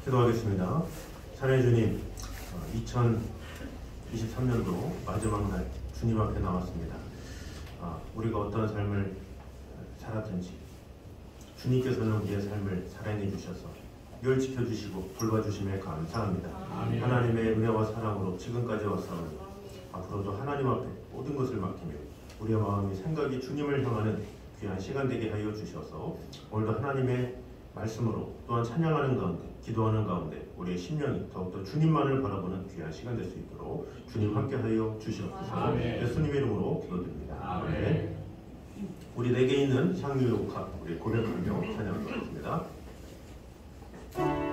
기도하겠습니다. 사랑의 주님, 2023년도 마지막 날 주님 앞에 나왔습니다. 우리가 어떤 삶을 살았든지 주님께서는 우리의 삶을 사랑해 주셔서 늘 지켜주시고 돌봐주심에 감사합니다. 아멘. 하나님의 은혜와 사랑으로 지금까지 왔사오니 앞으로도 하나님 앞에 모든 것을 맡기며 우리의 마음이 생각이 주님을 향하는 귀한 시간 되게 하여 주셔서 오늘도 하나님의 말씀으로 또한 찬양하는 가운데 기도하는 가운데 우리의 심령이 더욱더 주님만을 바라보는 귀한 시간 될 수 있도록 주님 함께 하여 주시옵소서. 예수님의 이름으로 기도드립니다. 아멘. 우리 내게 있는 향유옥합 우리 고백하며 찬양하겠습니다. 그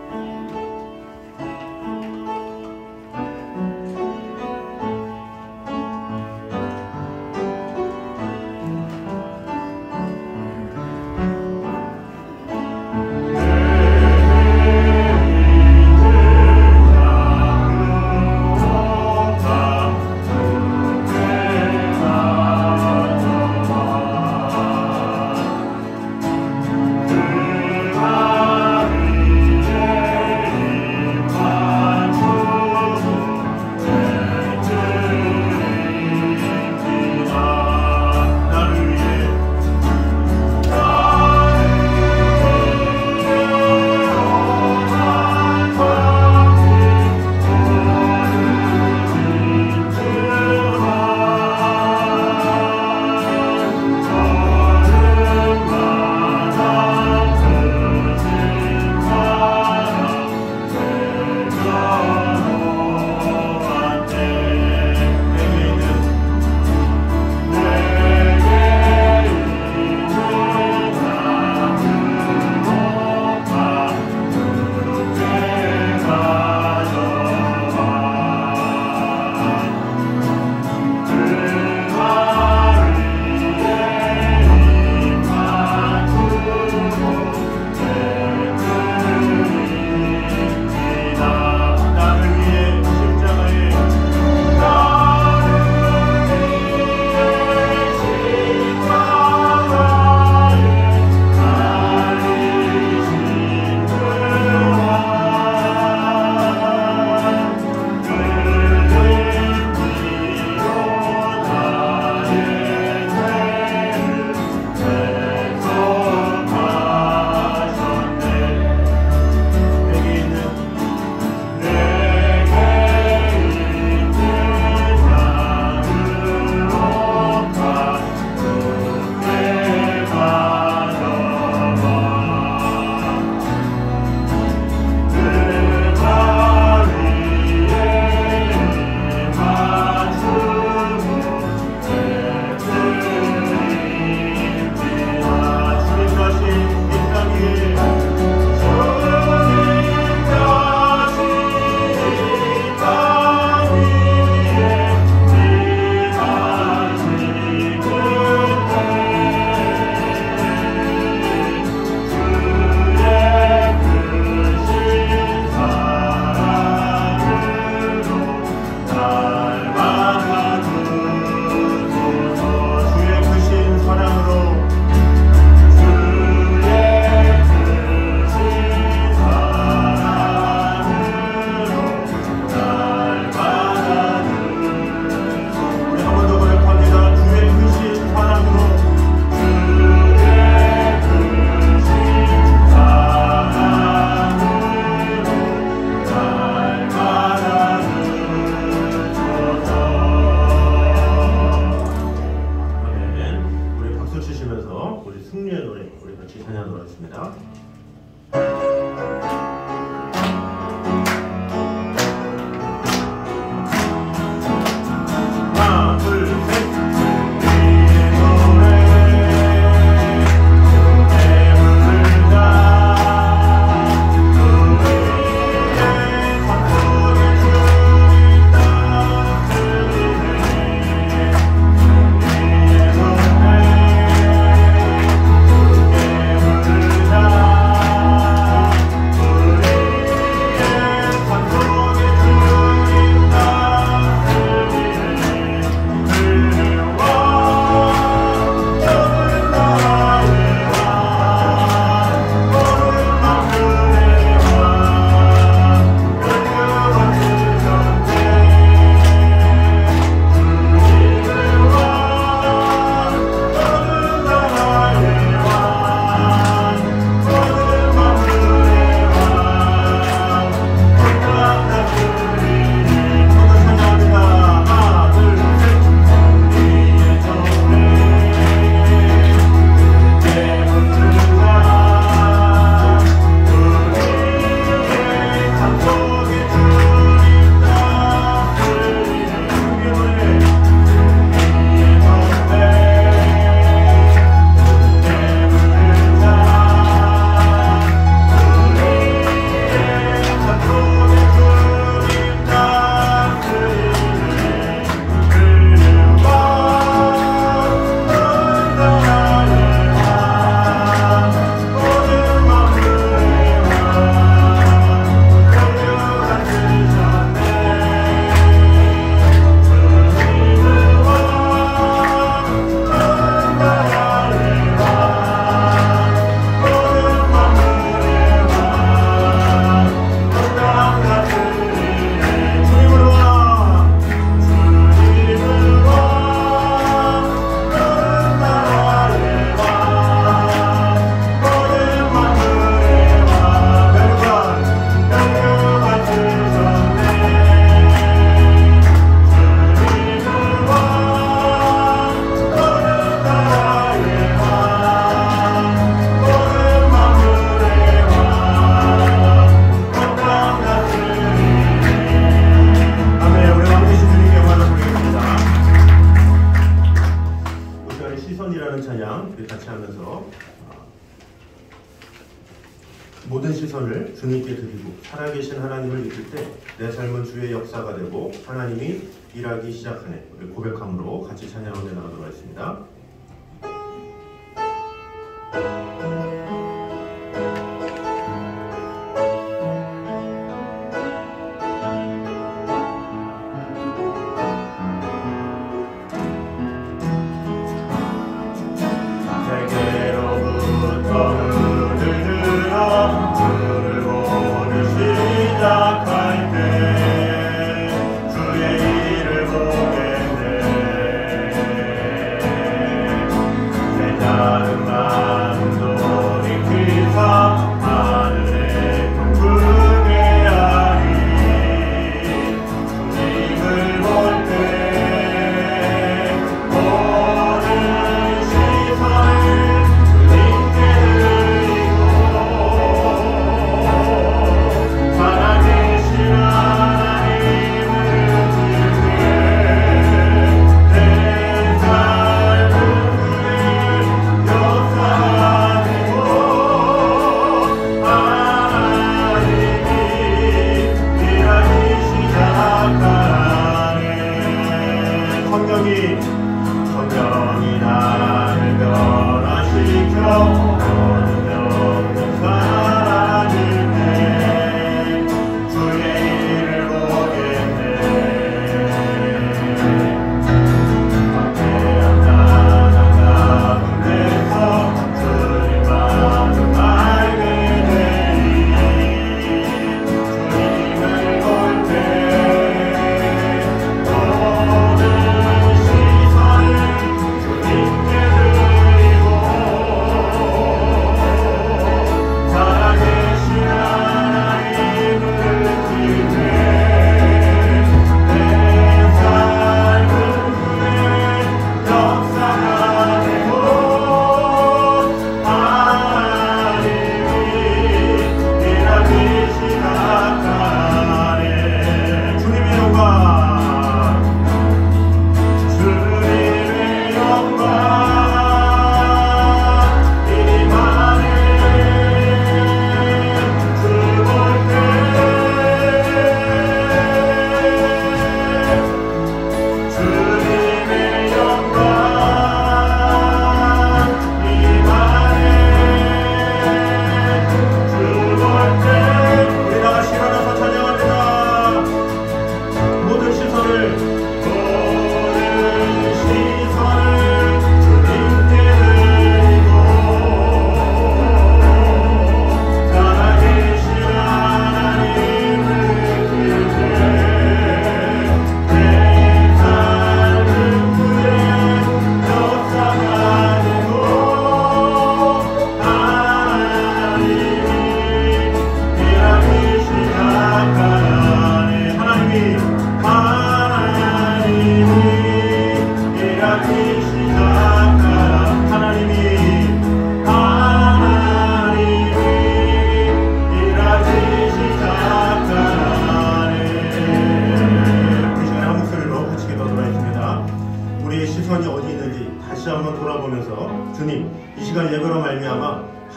시선을 주님께 드리고 살아계신 하나님을 믿을 때 내 삶은 주의 역사가 되고 하나님이 일하기 시작하네. 우리 고백함으로 같이 찬양하며 나가도록 하겠습니다.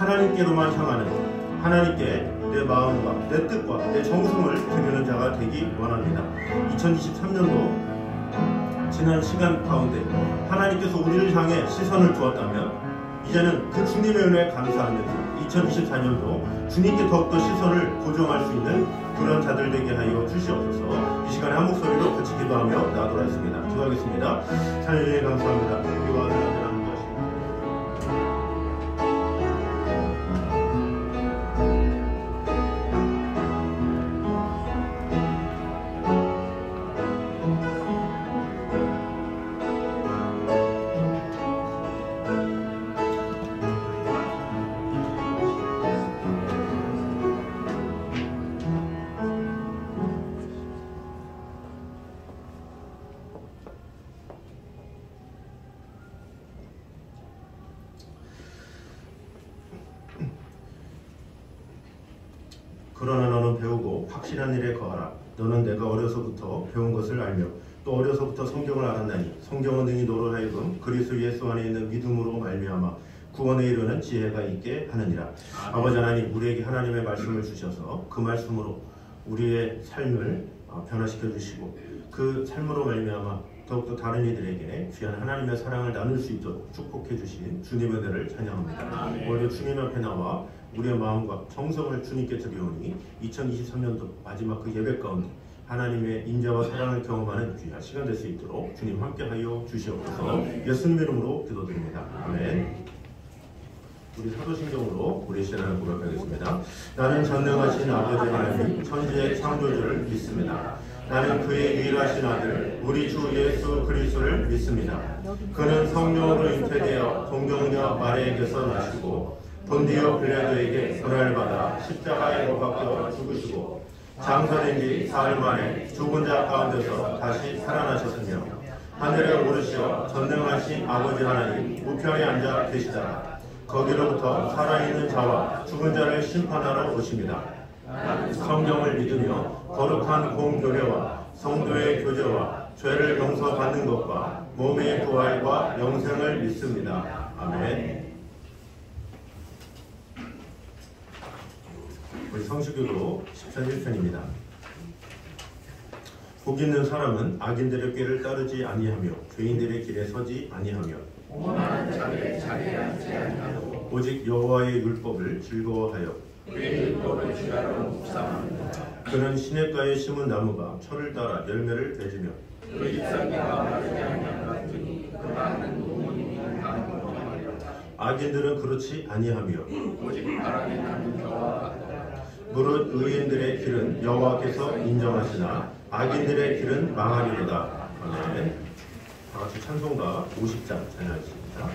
하나님께로만 향하는, 하나님께 내 마음과 내 뜻과 내 정성을 드리는 자가 되기 원합니다. 2023년도 지난 시간 가운데 하나님께서 우리를 향해 시선을 두었다면 이제는 그 주님의 은혜에 감사하면서 2024년도 주님께 더욱더 시선을 고정할 수 있는 그런 자들 되게 하여 주시옵소서. 이 시간에 한 목소리로 같이 기도하며 나아가도록 하겠습니다. 기도하겠습니다. 하나님 감사합니다. 우리와 하나님 그러나 너는 배우고 확실한 일에 거하라. 너는 내가 어려서부터 배운 것을 알며 또 어려서부터 성경을 알았나니 성경은 능히 너로 하여금 그리스도 예수 안에 있는 믿음으로 말미암아 구원에 이르는 지혜가 있게 하느니라. 아버지 하나님, 우리에게 하나님의 말씀을 주셔서 그 말씀으로 우리의 삶을 변화시켜 주시고 그 삶으로 말미암아 더욱더 다른 이들에게 귀한 하나님의 사랑을 나눌 수 있도록 축복해 주신 주님의 은혜를 찬양합니다. 오늘 주님 앞에 나와 우리의 마음과 정성을 주님께 드리오니 2023년도 마지막 그 예배 가운데 하나님의 인자와 사랑을 경험하는 귀한 시간 될 수 있도록 주님 함께하여 주시옵소서. 예수님 이름으로 기도드립니다. 아멘. 우리 사도신경으로 우리 신앙을 고백하겠습니다. 나는 전능하신 아버지 하나님 천지의 창조주를 믿습니다. 나는 그의 유일하신 아들 우리 주 예수 그리스도를 믿습니다. 그는 성령으로 잉태되어 동정녀 마리아에게서 나시고 본디오 빌라도에게 고난을 받아 십자가에 못 박혀 죽으시고 장사된 지 사흘 만에 죽은 자 가운데서 다시 살아나셨으며 하늘에 오르시어 전능하신 아버지 하나님 우편에 앉아 계시다가 거기로부터 살아있는 자와 죽은 자를 심판하러 오십니다. 성경을 믿으며 거룩한 공교례와 성도의 교제와 죄를 용서받는 것과 몸의 부활과 영생을 믿습니다. 아멘. 우리 성수교도 10편 1편입니다. 복 있는 사람은 악인들의 꾀를 따르지 아니하며 죄인들의 길에 서지 아니하며 오직 여호와의 율법을 즐거워하여 그는 시냇가에 심은 나무가 철을 따라 열매를 맺으며 악인들은 그렇지 아니하며 무릇 의인들의 길은 여호와께서 인정하시나 악인들의 길은 망하리로다. 아멘. 다같이 찬송가 50장 찬양하겠습니다.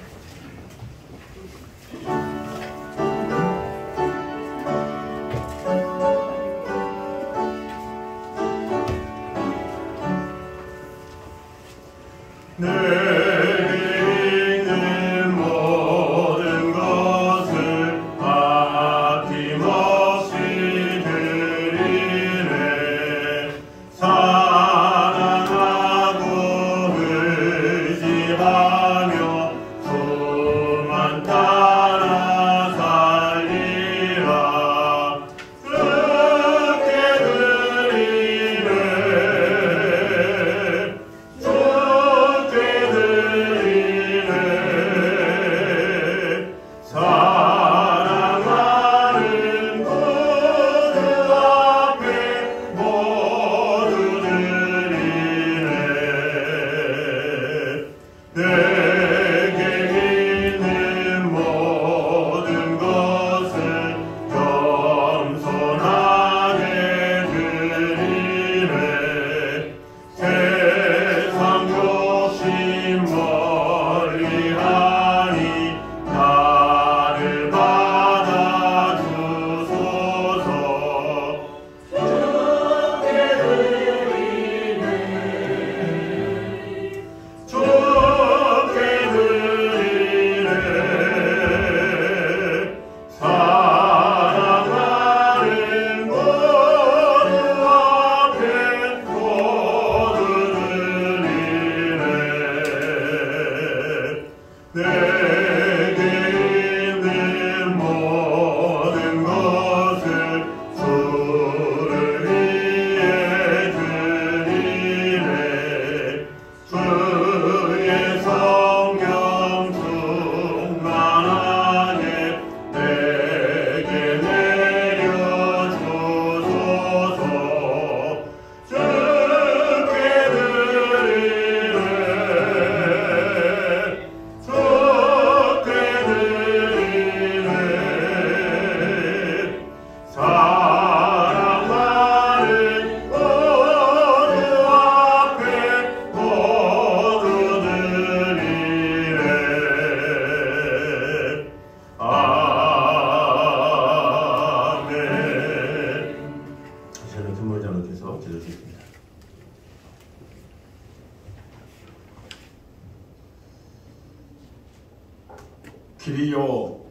길이요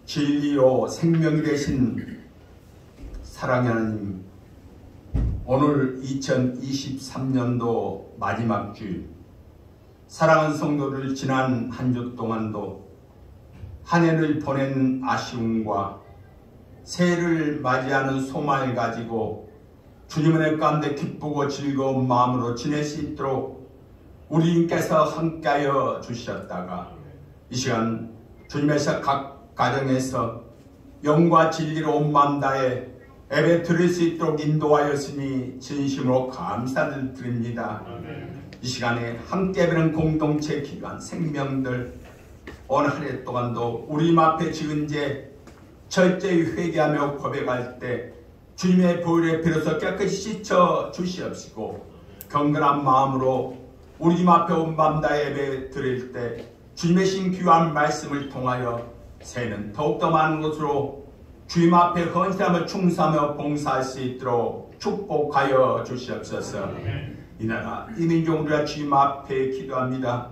진리요 생명이 되신 사랑의 하나님, 오늘 2023년도 마지막 주일, 사랑하는 성도들 지난 한 주 동안도 한 해를 보낸 아쉬움과 새해를 맞이하는 소망을 가지고 주님의 가운데 기쁘고 즐거운 마음으로 지낼 수 있도록 우리님께서 함께하여 주셨다가 이 시간 주님에서 각 가정에서 영과 진리로 온 마음 다해 예배 드릴 수 있도록 인도하였으니 진심으로 감사를 드립니다. 이 시간에 함께 예배는 공동체 기관 생명들 오늘 한 해 동안도 우리 앞에 지은 죄 철저히 회개하며 고백할 때 주님의 보혈에 비로소 깨끗이 씻어 주시옵시고 경건한 마음으로 우리 앞에 온 밤 다 예배 드릴 때 주님의 신 귀한 말씀을 통하여 새해는 더욱더 많은 것으로 주님 앞에 헌신하며 충성하며 봉사할 수 있도록 축복하여 주시옵소서. 이 나라 이 민족 우리가 주님 앞에 기도합니다.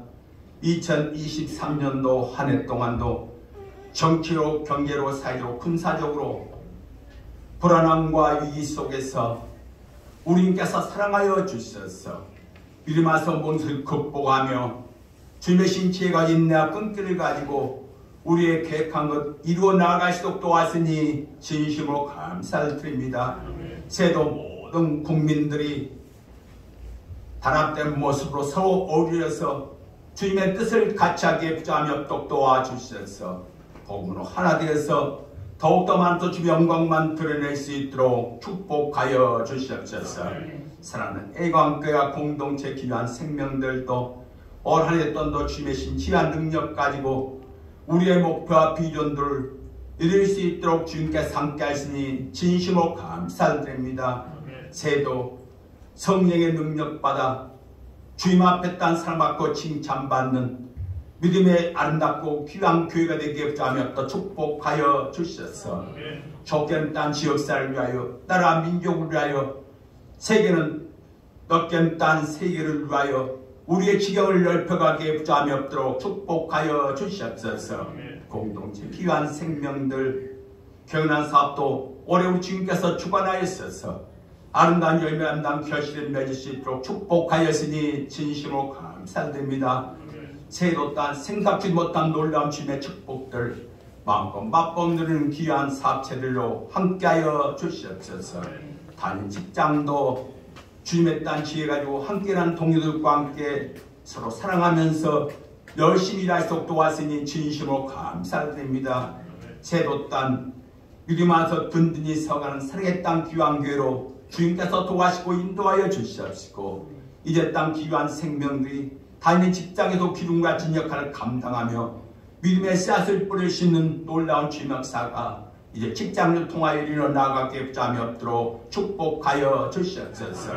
2023년도 한 해 동안도 정치로 경제로 사회로 군사적으로 불안함과 위기 속에서 우리님께서 사랑하여 주셔서 믿음에서 모든 극복하며 주님의 신 지혜가 인내와 끈기를 가지고 우리의 계획한 것 이루어 나아갈 수 있도록 도왔으니 진심으로 감사를 드립니다. 새해도 모든 국민들이 단합된 모습으로 서로 어울려서 주님의 뜻을 같이 하기에 부자하며 또 도와주셔서 복음으로 하나 되어서 더욱더 많은 주님의 영광만 드러낼 수 있도록 축복하여 주시옵소서. 사랑하는 애광교회와 공동체 귀한 생명들도 올 한 해 동안도 주님의 신치한 능력 가지고 우리의 목표와 비전들을 이룰 수 있도록 주님께서 함께 하시니 진심으로 감사를 드립니다. 새해도 성령의 능력 받아 주님 앞에 딴 사랑받고 칭찬받는 믿음의 아름답고 귀한 교회가 되기에 부자하며 또 축복하여 주셔서 좁게는 딴 지역사를 위하여 나라 민족을 위하여 세계는 넓게는 딴 세계를 위하여 우리의 지경을 넓혀가기에 부자함이 없도록 축복하여 주시옵소서. 공동체 귀한 생명들 경연한 사업도 올해 우리 주님께서 주관하였어서 아름다운 열매 아름다운 결실을 맺을 수 있도록 축복하였으니 진심으로 감사드립니다. 새해도 딴 생각지 못한 놀라운 주님의 축복들 마음껏 맛보는 귀한 사업체들로 함께하여 주시옵소서. 다른 직장도 주님의 딴 지혜 가지고 함께하는 동료들과 함께 서로 사랑하면서 열심히 일할 수 있도록 도왔으니 진심으로 감사드립니다. 새해도 딴 믿음 안에서 든든히 서가는 사랑의 땅 귀한 교회로 주님께서 도와시고 인도하여 주시옵시고 이제 땅 귀한 생명들이 다니는 직장에도 기둥과 같은 역할을 감당하며 믿음의 씨앗을 뿌릴 수 있는 놀라운 주님 역사가 이제 직장을 통하여 이루어 나가게 부자함이 없도록 축복하여 주시옵소서.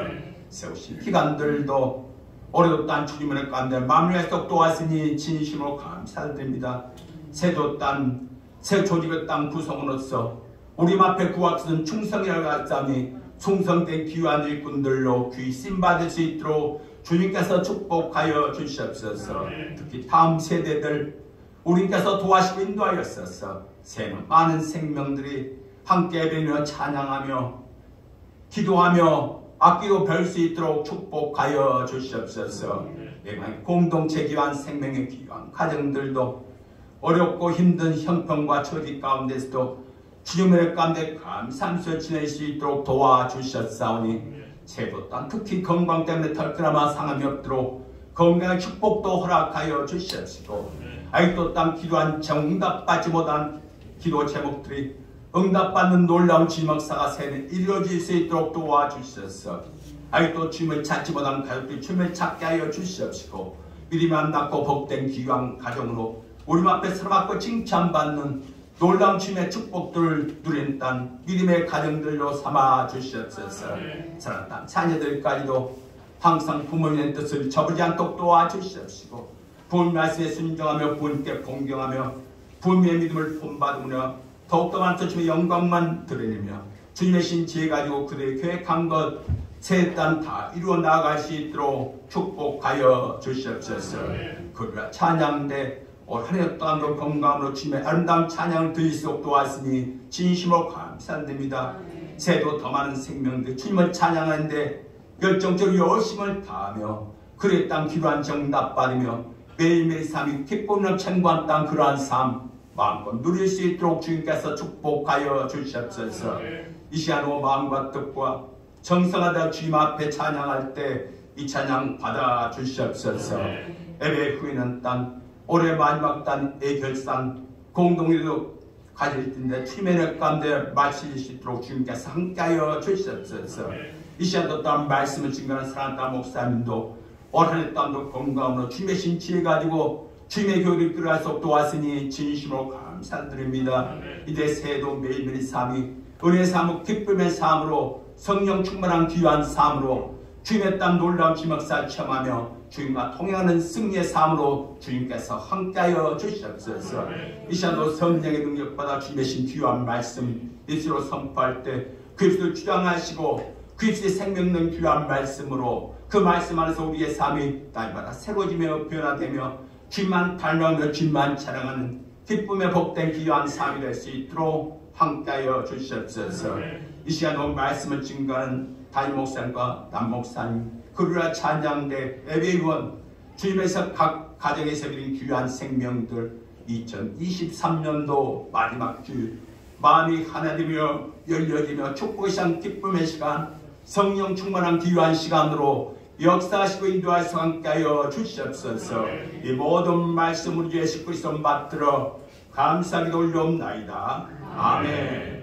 세우신 기관들도 올해도 딴 주님의 가운데 마무리해서 도왔으니 진심으로 감사드립니다. 새도 딴 새 조직의 땅 구성으로서 우리 앞에 구하시는 충성이라고 하자니 충성된 귀한 일꾼들로 귀 쓰임받을 수 있도록 주님께서 축복하여 주시옵소서. 특히 다음 세대들 우리께서 도와시고 인도하였소서. 새해는 많은 생명들이 함께 예배며 찬양하며 기도하며 아끼고 뵐 수 있도록 축복하여 주시옵소서. 공동체 기관 생명의 기관 가정들도 어렵고 힘든 형편과 처지 가운데서도 주님의 가운데 감사하면서 지낼 수 있도록 도와주셨사오니 새해도 또한 특히 건강 때문에 털끄나마 상함이 없도록 건강의 축복도 허락하여 주시옵시고 아직도 땅 기도한 응답받지 못한 기도 제목들이 응답받는 놀라운 주님 역사가 새해는 이루어질 수 있도록 도와주셔서 아직도 주님을 찾지 못한 가족들이 주님을 찾게 하여 주시옵시고 믿음이 안 닿고 복된 귀한 가정으로 우리 앞에 사랑받고 칭찬받는 놀라운 주님의 축복들을 누린 땅 믿음의 가정들로 삼아 주시옵소서. 사랑하는 땅 자녀들까지도 항상 부모님의 뜻을 저버리지 않도록 도와주시옵시고 부모님 말씀에 순종하며 부모님께 공경하며 부모님의 믿음을 본받으며 더욱더 많은 주님의 영광만 드러내며 주님의 신 지혜 가지고 그들의 계획한 것 새 땅 다 이루어 나아갈 수 있도록 축복하여 주시옵소서. 그러나 찬양대 올 한 해 동안도 건강으로 주님의 아름다운 찬양을 드릴 수 있도록 도왔으니 진심으로 감사드립니다. 새해도 더 많은 생명들 주님을 찬양하는데 열정적으로 열심을 다하며 그의 땅 기도한 정답 받으며 매일매일 삶이 기쁨을 챙구한 땅 그러한 삶 마음껏 누릴 수 있도록 주님께서 축복하여 주시옵소서. 이 시간 오 마음과 뜻과 정성하다 주님 앞에 찬양할 때 이 찬양 받아 주시옵소서. 예배 후에는 단 올해 마지막 단의 결산 공동회도 가질 텐데 주님의 가운데 마실 수 있도록 주님께서 함께하여 주시옵소서. 이 시간도 또한 말씀을 증거하는 사랑하는 목사님도 올 한 해 또한도 건강으로 주님의 신치해 가지고 주님의 교회를 끌어갈 수 없도록 도왔으니 진심으로 감사드립니다. 이제 새해도 매일매일 삶이 은혜의 삶, 기쁨의 삶으로 성령 충만한 귀한 삶으로 주님의 땅 놀라운 주역사 체험하며 주님과 통행하는 승리의 삶으로 주님께서 함께하여 주시옵소서. 이 시간도 성령의 능력받아 주님의 신 귀한 말씀 입술로 선포할 때 그 입술을 주장하시고 그 입술의 생명 있는 귀한 말씀으로 그 말씀 안에서 우리의 삶이 날마다 새로워지며 변화되며 주님만 닮아가며 주님만 자랑하는 기쁨의 복된 귀한 삶이 될 수 있도록 함께하여 주시옵소서. 이 시간도 말씀을 증거하는 담임 목사님과 남 목사님, 그루라 찬양대 예배위원, 주님에서 각 가정에서 드린 귀한 생명들 2023년도 마지막 주 마음이 하나 되며 열려지며 축복의 시간, 기쁨의 시간, 성령 충만한 귀한 시간으로 역사하시고 인도하시고 함께하여 주시옵소서. 이 모든 말씀을 주의 예수 그리스도 받들어 감사하게 올려옵나이다. 아멘.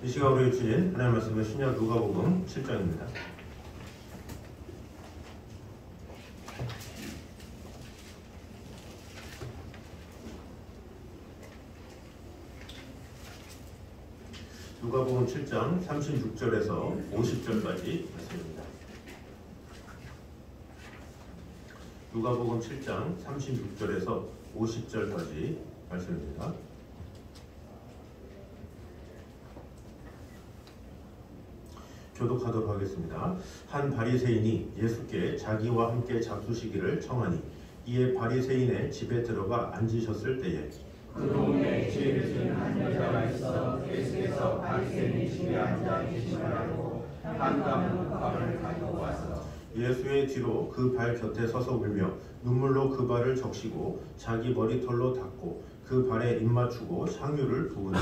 이 시간 우리 주신 하나님의 말씀은 신약 누가복음 7장입니다. 누가복음 7장 36절에서 50절까지 말씀입니다. 누가복음 7장 36절에서 50절까지 말씀입니다. 교독하도록 하겠습니다. 한 바리새인이 예수께 자기와 함께 잡수시기를 청하니 이에 바리새인의 집에 들어가 앉으셨을 때에 그 동네에 죄를 지은 한 여자가 있어 예수께서 바리새인의 집에 앉아 계시라고 한가문 밥을 가지고 와서 예수의 뒤로 그 발 곁에 서서 울며 눈물로 그 발을 적시고 자기 머리털로 닦고 그 발에 입 맞추고 향유를 부으니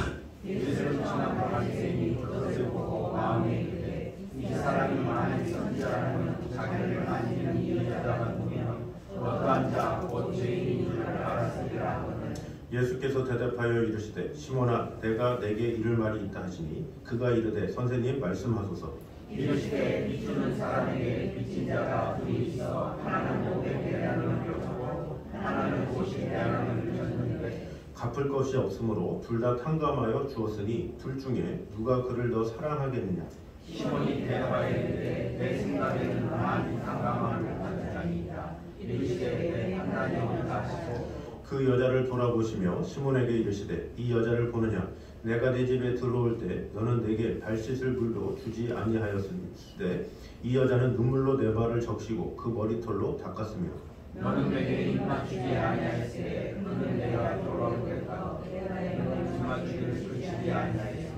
예수를 청한 바리새인이 그것을 보고 마음에 이르되 이 사람이 만일 선지자라면 자기를 만지는 이 여자가 누구며 어떠한 자 곧 죄인인 줄 알았으리라 하거늘 예수께서 대답하여 이르시되 시몬아 내가 내게 이를 말이 있다 하시니 그가 이르되 선생님 말씀하소서. 이르시되 믿는 사람에게 빚진 자가 둘이 있어 하나는 500데나리온을 줬고 하나는 50데나리온을 줬는데 갚을 것이 없으므로 둘 다 탕감하여 주었으니 둘 중에 누가 그를 더 사랑하겠느냐. 시몬이 대답하여 이르되 내 생각에는 많이 탕감함을 받은 자니이다. 이르시되 내 판단이 하시고 그 여자를 돌아보시며 시몬에게 이르시되 이 여자를 보느냐. 내가 네 집에 들어올 때 너는 내게 발 씻을 물도 주지 아니하였으되 이 여자는 눈물로 내 발을 적시고 그 머리털로 닦았으며 너는 내게 입 맞추지 아니하였으되 그는 내가 돌아오겠다. 입 맞추기를 주지 아니하였으며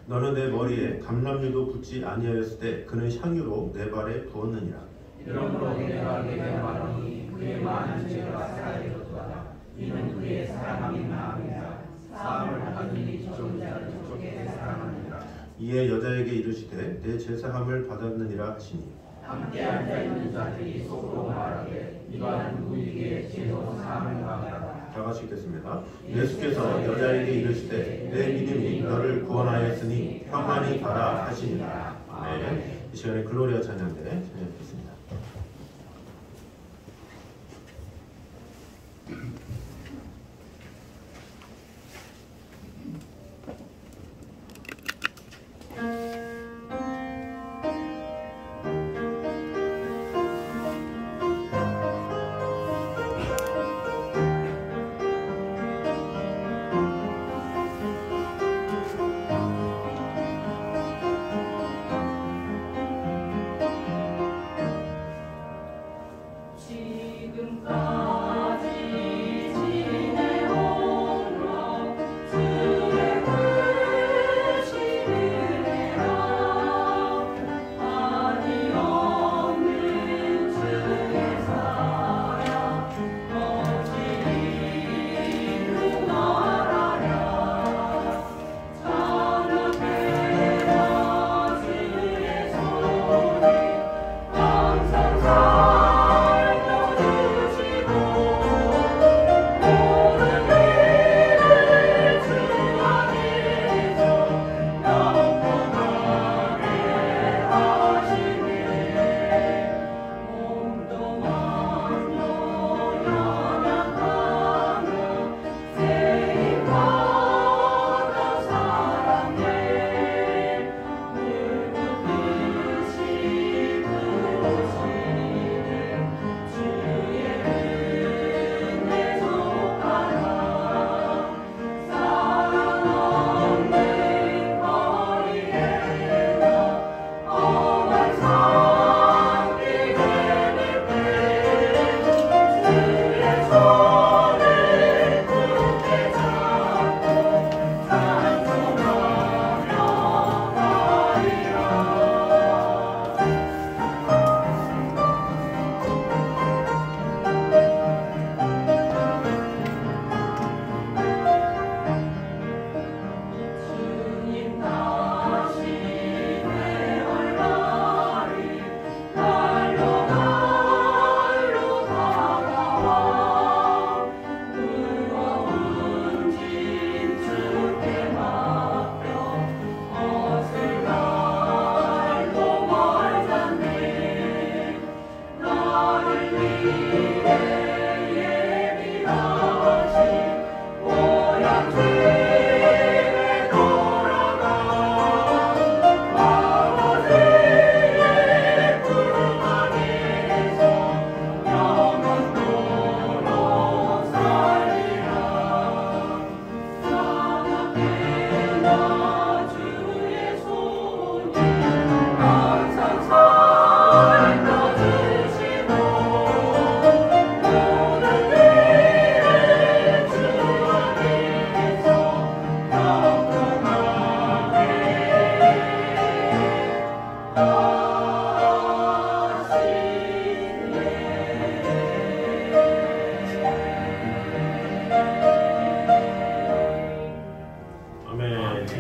너는 내 머리에 감람유도 붓지 아니하였을 때 그는 향유로 내 발에 부었느니라. 이러므로 내가 내게 말하니 그의 많은 죄가 사하였도다. 이는 그의 사랑함이 마음이라. 사함을 받으니 좋은 자를 좋게 사랑하니라. 이에 여자에게 이르시되 내 제사함을 받았느니라 하시니 함께 앉아있는 자들이 속으로 말하되 이가 누구에게 죄로 사함을 받았다. 다 같이 읽겠습니다. 예수께서 여자에게 이르시되 내 믿음이 너를 구원하였으니 평안히 가라 하시니라. 아멘. 이 시간에 글로리아 찬양대 찬양했습니다.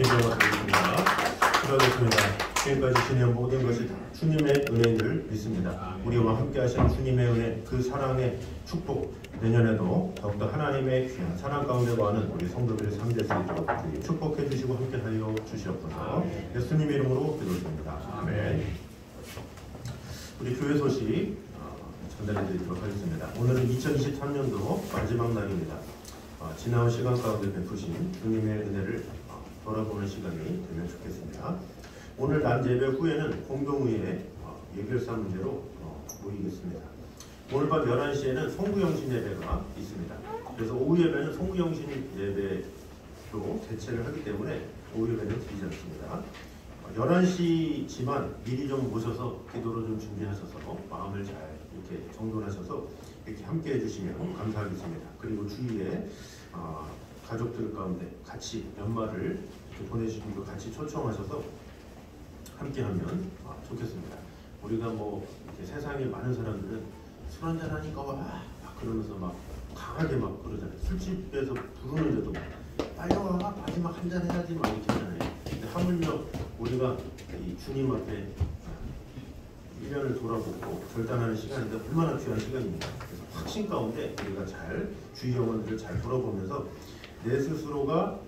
주님의 드리겠습니다. 기도하겠습니다. 지금까지 지낸 모든 것이 다 주님의 은혜를 믿습니다. 우리와 함께 하신 주님의 은혜, 그 사랑의 축복, 내년에도 더욱더 하나님의 귀한 사랑 가운데 거하는 우리 성도들의 삶 될 수 있도록 축복해 주시고 함께하여 주시옵소서. 예수님 이름으로 기도드립니다. 아멘. 우리 교회 소식 전달해 드리도록 하겠습니다. 오늘은 2023년도 마지막 날입니다. 지나온 시간 가운데 베푸신 주님의 은혜를 돌아보는 시간이 되면 좋겠습니다. 오늘 낮 예배 후에는 공동의회 예결사 문제로 모이겠습니다. 오늘 밤 11시에는 송구영신 예배가 있습니다. 그래서 오후 예배는 송구영신 예배로 대체를 하기 때문에 오후 예배는 드리지 않습니다. 11시지만 미리 좀 모셔서 기도로 좀 준비하셔서 마음을 잘 이렇게 정돈하셔서 이렇게 함께 해주시면 감사하겠습니다. 그리고 주위에 가족들 가운데 같이 연말을 보내시는 분 같이 초청하셔서 함께하면 좋겠습니다. 우리가 뭐 이렇게 세상에 많은 사람들은 술 한잔 하니까 와 막 그러면서 막 강하게 막 그러잖아요. 술집에서 부르는데도 빨리 와 마지막 한잔 해야지 막 이렇게 하잖아요. 근데 하물며 우리가 이 주님 앞에 1년을 돌아보고 결단하는 시간인데 얼마나 귀한 시간입니다. 그래서 확신 가운데 우리가 잘 주위 영혼들을 잘 돌아보면서 내 스스로가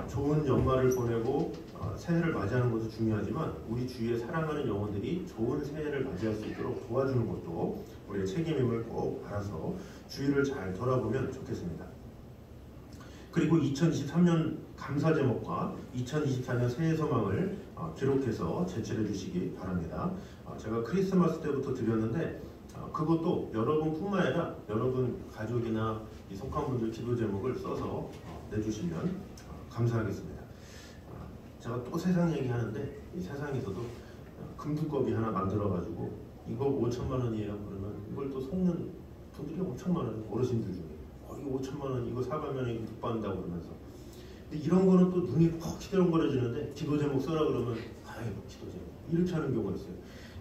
좋은 연말을 보내고 새해를 맞이하는 것도 중요하지만 우리 주위에 사랑하는 영혼들이 좋은 새해를 맞이할 수 있도록 도와주는 것도 우리의 책임임을 꼭 알아서 주위를 잘 돌아보면 좋겠습니다. 그리고 2023년 감사 제목과 2024년 새해 소망을 기록해서 제출해 주시기 바랍니다. 제가 크리스마스 때부터 드렸는데 그것도 여러분뿐만 아니라 여러분 가족이나 이 속한 분들 기도 제목을 써서 내주시면 감사하겠습니다. 제가 또 세상 얘기하는데 이 세상에서도 금두꺼비 하나 만들어가지고 이거 5천만 원이에요. 그러면 이걸 또 속는 분들이 엄청 많아요. 어르신들 중에 이거 5천만 원 이거 사가면 이거 못 받는다고 그러면서. 근데 이런 거는 또 눈이 퍽 시들렁거려지는데 기도 제목 써라 그러면 아이고 기도 제목 이렇게 하는 경우가 있어요.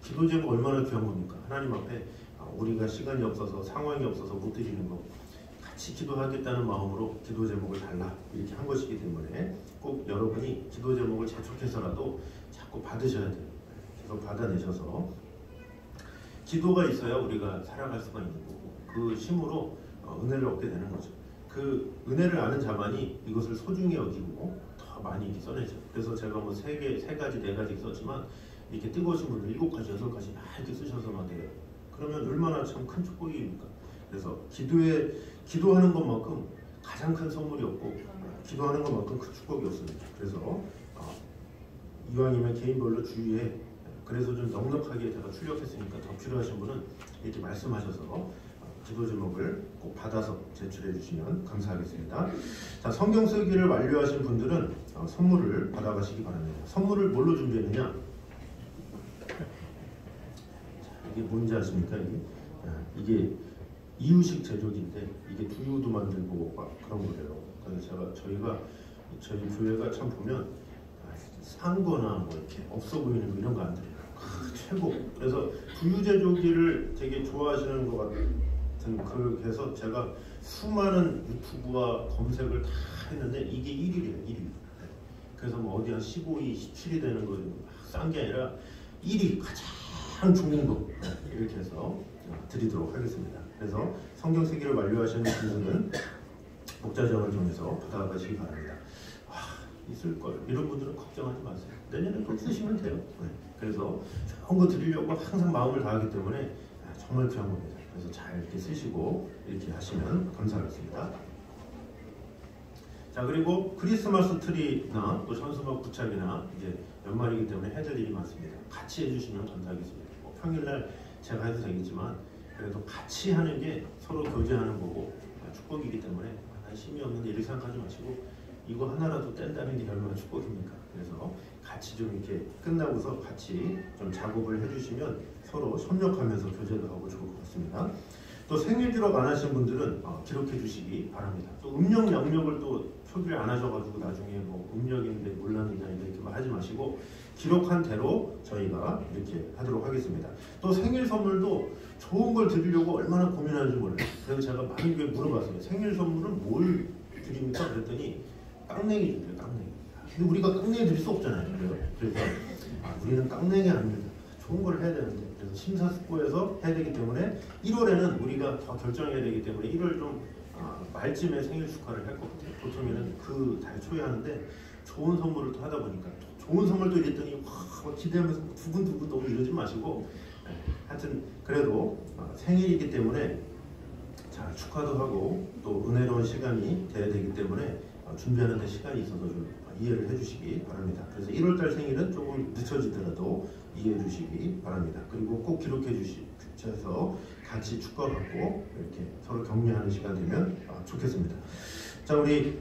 기도 제목 얼마나 귀한 겁니까? 하나님 앞에 우리가 시간이 없어서 상황이 없어서 못 드리는 거 같이 기도하겠다는 마음으로 기도 제목을 달라 이렇게 한 것이기 때문에 꼭 여러분이 기도 제목을 재촉해서라도 자꾸 받으셔야 돼요. 계속 받아내셔서 기도가 있어야 우리가 살아갈 수가 있는 거고 그 힘으로 은혜를 얻게 되는 거죠. 그 은혜를 아는 자만이 이것을 소중히 여기고 더 많이 이렇게 써내죠. 그래서 제가 뭐 세 가지, 네 가지 썼지만 이렇게 뜨거우신 분들 7가지, 6가지 막 이렇게 쓰셔서만 돼요. 그러면 얼마나 참 큰 축복입니까? 그래서 기도하는 것만큼 가장 큰 선물이 없고 기도하는 것만큼 큰 축복이 없습니다. 그래서 이왕이면 개인별로 주위에 그래서 좀 넉넉하게 제가 출력했으니까 더 필요하신 분은 이렇게 말씀하셔서 기도 제목을 꼭 받아서 제출해 주시면 감사하겠습니다. 자, 성경 쓰기를 완료하신 분들은 선물을 받아가시기 바랍니다. 선물을 뭘로 준비했느냐? 이게 뭔지 아십니까? 이게 이유식 제조기인데 이게 두유도 만들고 막 그런 거래요. 그래서 저희 교회가 참 보면 싼 거나 뭐 이렇게 없어 보이는 거 이런 거 안 드려요. 최고. 그래서 두유 제조기를 되게 좋아하시는 것 같은 그래서 제가 수많은 유튜브와 검색을 다 했는데 이게 1위래요. 1위. 그래서 뭐 어디 한 15위, 17위 되는 거 싼 게 아니라 1위 가장 좋은 거 이렇게 해서 드리도록 하겠습니다. 그래서 성경 쓰기를 완료하시는 분들은 목자정을 통해서 받아가시기 바랍니다. 있을 걸 이런 분들은 걱정하지 마세요. 내년에 또 쓰시면 돼요. 그래서 좋은 거 드리려고 항상 마음을 다하기 때문에 정말 귀한 겁니다. 그래서 잘 이렇게 쓰시고 이렇게 하시면 감사하겠습니다. 자, 그리고 크리스마스 트리나 또 현수막 부착이나 이제 연말이기 때문에 해드릴 일이 많습니다. 같이 해주시면 감사하겠습니다. 뭐 평일날 제가 해도 되겠지만 그래도 같이 하는 게 서로 교제하는 거고 축복이기 때문에 힘이 없는데 이렇게 생각하지 마시고 이거 하나라도 뗀다는 게 얼마나 축복입니까? 그래서 같이 좀 이렇게 끝나고서 같이 좀 작업을 해주시면 서로 협력하면서 교제도 하고 좋을 것 같습니다. 또 생일 기록 안 하신 분들은 기록해 주시기 바랍니다. 또 음력 양력을 또 표기를 안 하셔가지고 나중에 뭐 음력인데 몰랐느냐 이렇게 하지 마시고 기록한 대로 저희가 이렇게 하도록 하겠습니다. 또 생일 선물도 좋은 걸 드리려고 얼마나 고민하는지 몰라요. 그래서 제가 많은 게 물어봤어요. 생일 선물은 뭘 드립니까? 그랬더니 깡냉이 준대요. 깡냉이. 근데 우리가 깡냉이 드릴 수 없잖아요. 그래서 우리는 깡냉이 아닙니다. 좋은 걸 해야 되는데, 그래서 심사숙고해서 해야 되기 때문에 1월에는 우리가 더 결정해야 되기 때문에 1월 좀 말쯤에 생일 축하를 할 것 같아요. 보통에는 그 달 초에 하는데 좋은 선물을 또 하다 보니까 좋은 선물도 이랬더니 막 기대하면서 두근두근 너무 이러지 마시고, 하여튼 그래도 생일이기 때문에 잘 축하도 하고 또 은혜로운 시간이 돼야 되기 때문에 준비하는 데 시간이 있어서 좀 이해를 해주시기 바랍니다. 그래서 1월달 생일은 조금 늦춰지더라도 이해해 주시기 바랍니다. 그리고 꼭 기록해 주셔서 같이 축하받고 이렇게 서로 격려하는 시간 되면 좋겠습니다. 자, 우리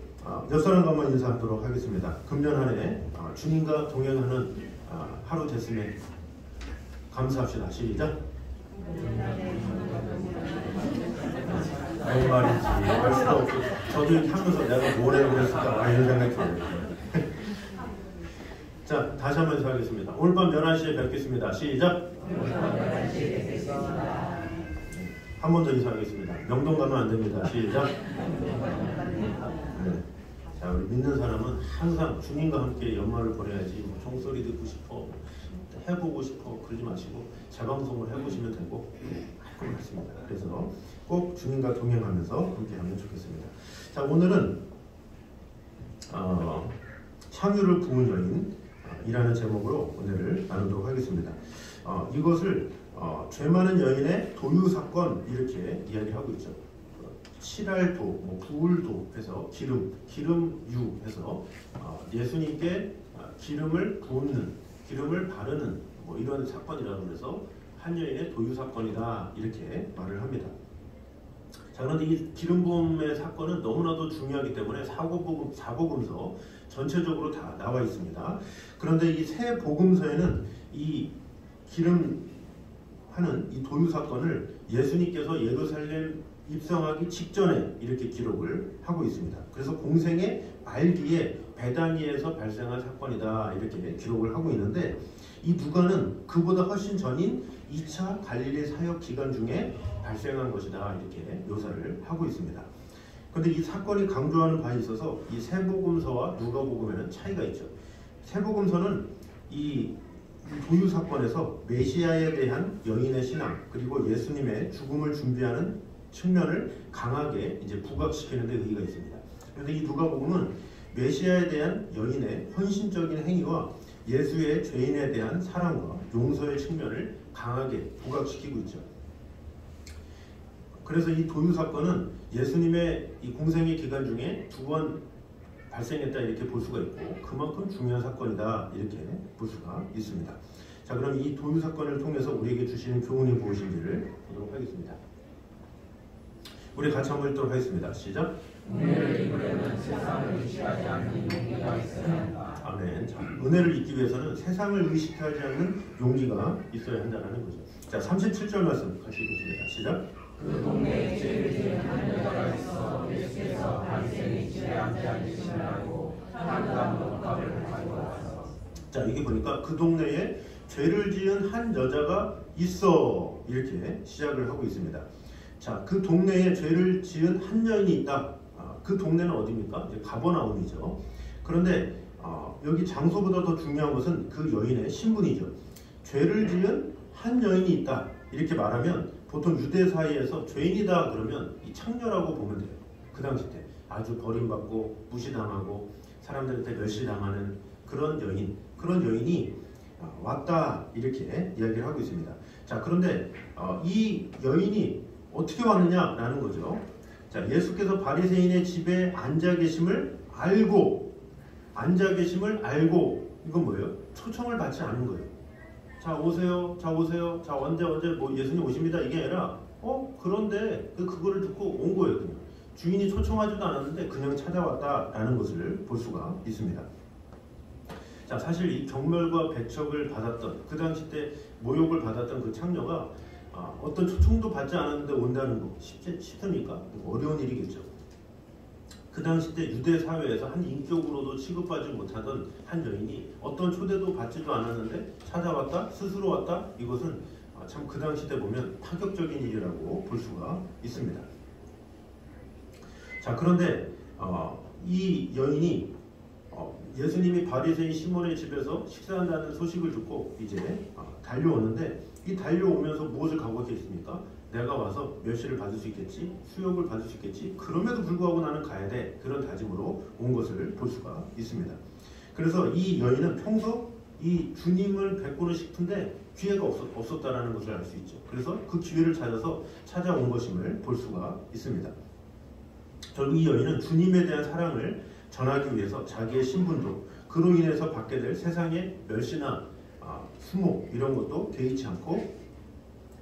옆 사람과 한번 인사하도록 하겠습니다. 금년 한 해 주님과 동행하는 하루 됐음에 감사합시다. 시작. 아무 말인지 알 수가 없어. 저도 이렇게 하면서 내가 뭘 해야 그랬을까 이런 생각이 들어요. 자, 다시 한번 인사하겠습니다. 오늘 밤 11시에 뵙겠습니다. 시작. 한 번 더 인사하겠습니다. 명동 가면 안 됩니다. 시작. 네. 자, 우리 믿는 사람은 항상 주님과 함께 연말을 보내야지 뭐 종소리 듣고 싶어, 해보고 싶어 그러지 마시고 재방송을 해보시면 되고 할 것 같습니다. 그래서 꼭 주님과 동행하면서 함께하면 좋겠습니다. 자, 오늘은 향유를 부은 여인이라는 제목으로 은혜를 나누도록 하겠습니다. 이것을 죄 많은 여인의 도유 사건 이렇게 이야기하고 있죠. 칠할도, 뭐 부을도 해서 기름유 해서 예수님께 기름을 붓는, 기름을 바르는 뭐 이런 사건이라고 해서 한 여인의 도유 사건이다 이렇게 말을 합니다. 자, 그런데 이 기름 부음의 사건은 너무나도 중요하기 때문에 사복음서 전체적으로 다 나와 있습니다. 그런데 이 세 복음서에는 이 기름 하는 이 도유 사건을 예수님께서 예루살렘 입성하기 직전에 이렇게 기록을 하고 있습니다. 그래서 공생의 말기에 베다니에서 발생한 사건이다 이렇게 기록을 하고 있는데, 이 누가는 그보다 훨씬 전인 2차 갈릴리 사역 기간 중에 발생한 것이다 이렇게 묘사를 하고 있습니다. 그런데 이 사건이 강조하는 바에 있어서 이 세복음서와 누가복음에는 차이가 있죠. 세복음서는 이 도유 사건에서 메시아에 대한 여인의 신앙 그리고 예수님의 죽음을 준비하는 측면을 강하게 이제 부각시키는 데 의의가 있습니다. 그런데 이 누가복음은 메시아에 대한 여인의 헌신적인 행위와 예수의 죄인에 대한 사랑과 용서의 측면을 강하게 부각시키고 있죠. 그래서 이 도유 사건은 예수님의 이 공생의 기간 중에 2번 발생했다 이렇게 볼 수가 있고 그만큼 중요한 사건이다 이렇게 볼 수가 있습니다. 자, 그럼 이 도유 사건을 통해서 우리에게 주시는 교훈이 무엇인지를 보도록 하겠습니다. 우리 같이 한번 읽도록 하겠습니다. 시작. 은혜를 입으려면 세상을 의식하지 않는 용기가 있어야 한다. 아멘. 자, 은혜를 잊기 위해서는 세상을 의식하지 않는 용기가 있어야 한다는 거죠. 자, 37절 말씀 같이 읽겠습니다. 시작. 그 동네에 죄를 지은 한 여자가 있어 예수께서 바리새인의 집에 앉아 계심을 알고 향유와 목합을 가지고 와서. 자, 이게 보니까 그 동네에 죄를 지은 한 여자가 있어 이렇게 시작을 하고 있습니다. 자, 그 동네에 죄를 지은 한 여인이 있다. 그 동네는 어디입니까? 이제 가버나움이죠. 그런데 여기 장소보다 더 중요한 것은 그 여인의 신분이죠. 죄를 지은 한 여인이 있다 이렇게 말하면 보통 유대 사이에서 죄인이다 그러면 이 창녀라고 보면 돼요. 그 당시 때 아주 버림받고 무시당하고 사람들한테 멸시당하는 그런 여인이 왔다 이렇게 이야기를 하고 있습니다. 자, 그런데 이 여인이 어떻게 왔느냐라는 거죠. 자, 예수께서 바리새인의 집에 앉아 계심을 알고 이건 뭐예요? 초청을 받지 않은 거예요. 자, 오세요. 자, 언제 뭐 예수님 오십니다 이게 아니라 그런데 그거를 듣고 온 거예요. 그냥 주인이 초청하지도 않았는데 그냥 찾아왔다라는 것을 볼 수가 있습니다. 자, 사실 이 경멸과 배척을 받았던 그 당시 때 모욕을 받았던 그 창녀가 어떤 초청도 받지 않았는데 온다는 거 쉽습니까? 어려운 일이겠죠. 그 당시 때 유대 사회에서 한 인격으로도 취급받지 못하던 한 여인이 어떤 초대도 받지도 않았는데 찾아왔다, 스스로 왔다, 이것은 참 그 당시 때 보면 파격적인 일이라고 볼 수가 있습니다. 자, 그런데 이 여인이 예수님이 바리새인 시몬의 집에서 식사한다는 소식을 듣고 이제 달려오는데, 이 달려오면서 무엇을 각오했겠습니까? 내가 와서 멸시를 받을 수 있겠지, 수욕을 받을 수 있겠지, 그럼에도 불구하고 나는 가야 돼, 그런 다짐으로 온 것을 볼 수가 있습니다. 그래서 이 여인은 평소 이 주님을 뵙고는 싶은데 기회가 없었다라는 것을 알 수 있죠. 그래서 그 기회를 찾아서 찾아온 것임을 볼 수가 있습니다. 결국 이 여인은 주님에 대한 사랑을 전하기 위해서 자기의 신분도, 그로 인해서 받게 될 세상의 멸시나 수목 이런 것도 개의치 않고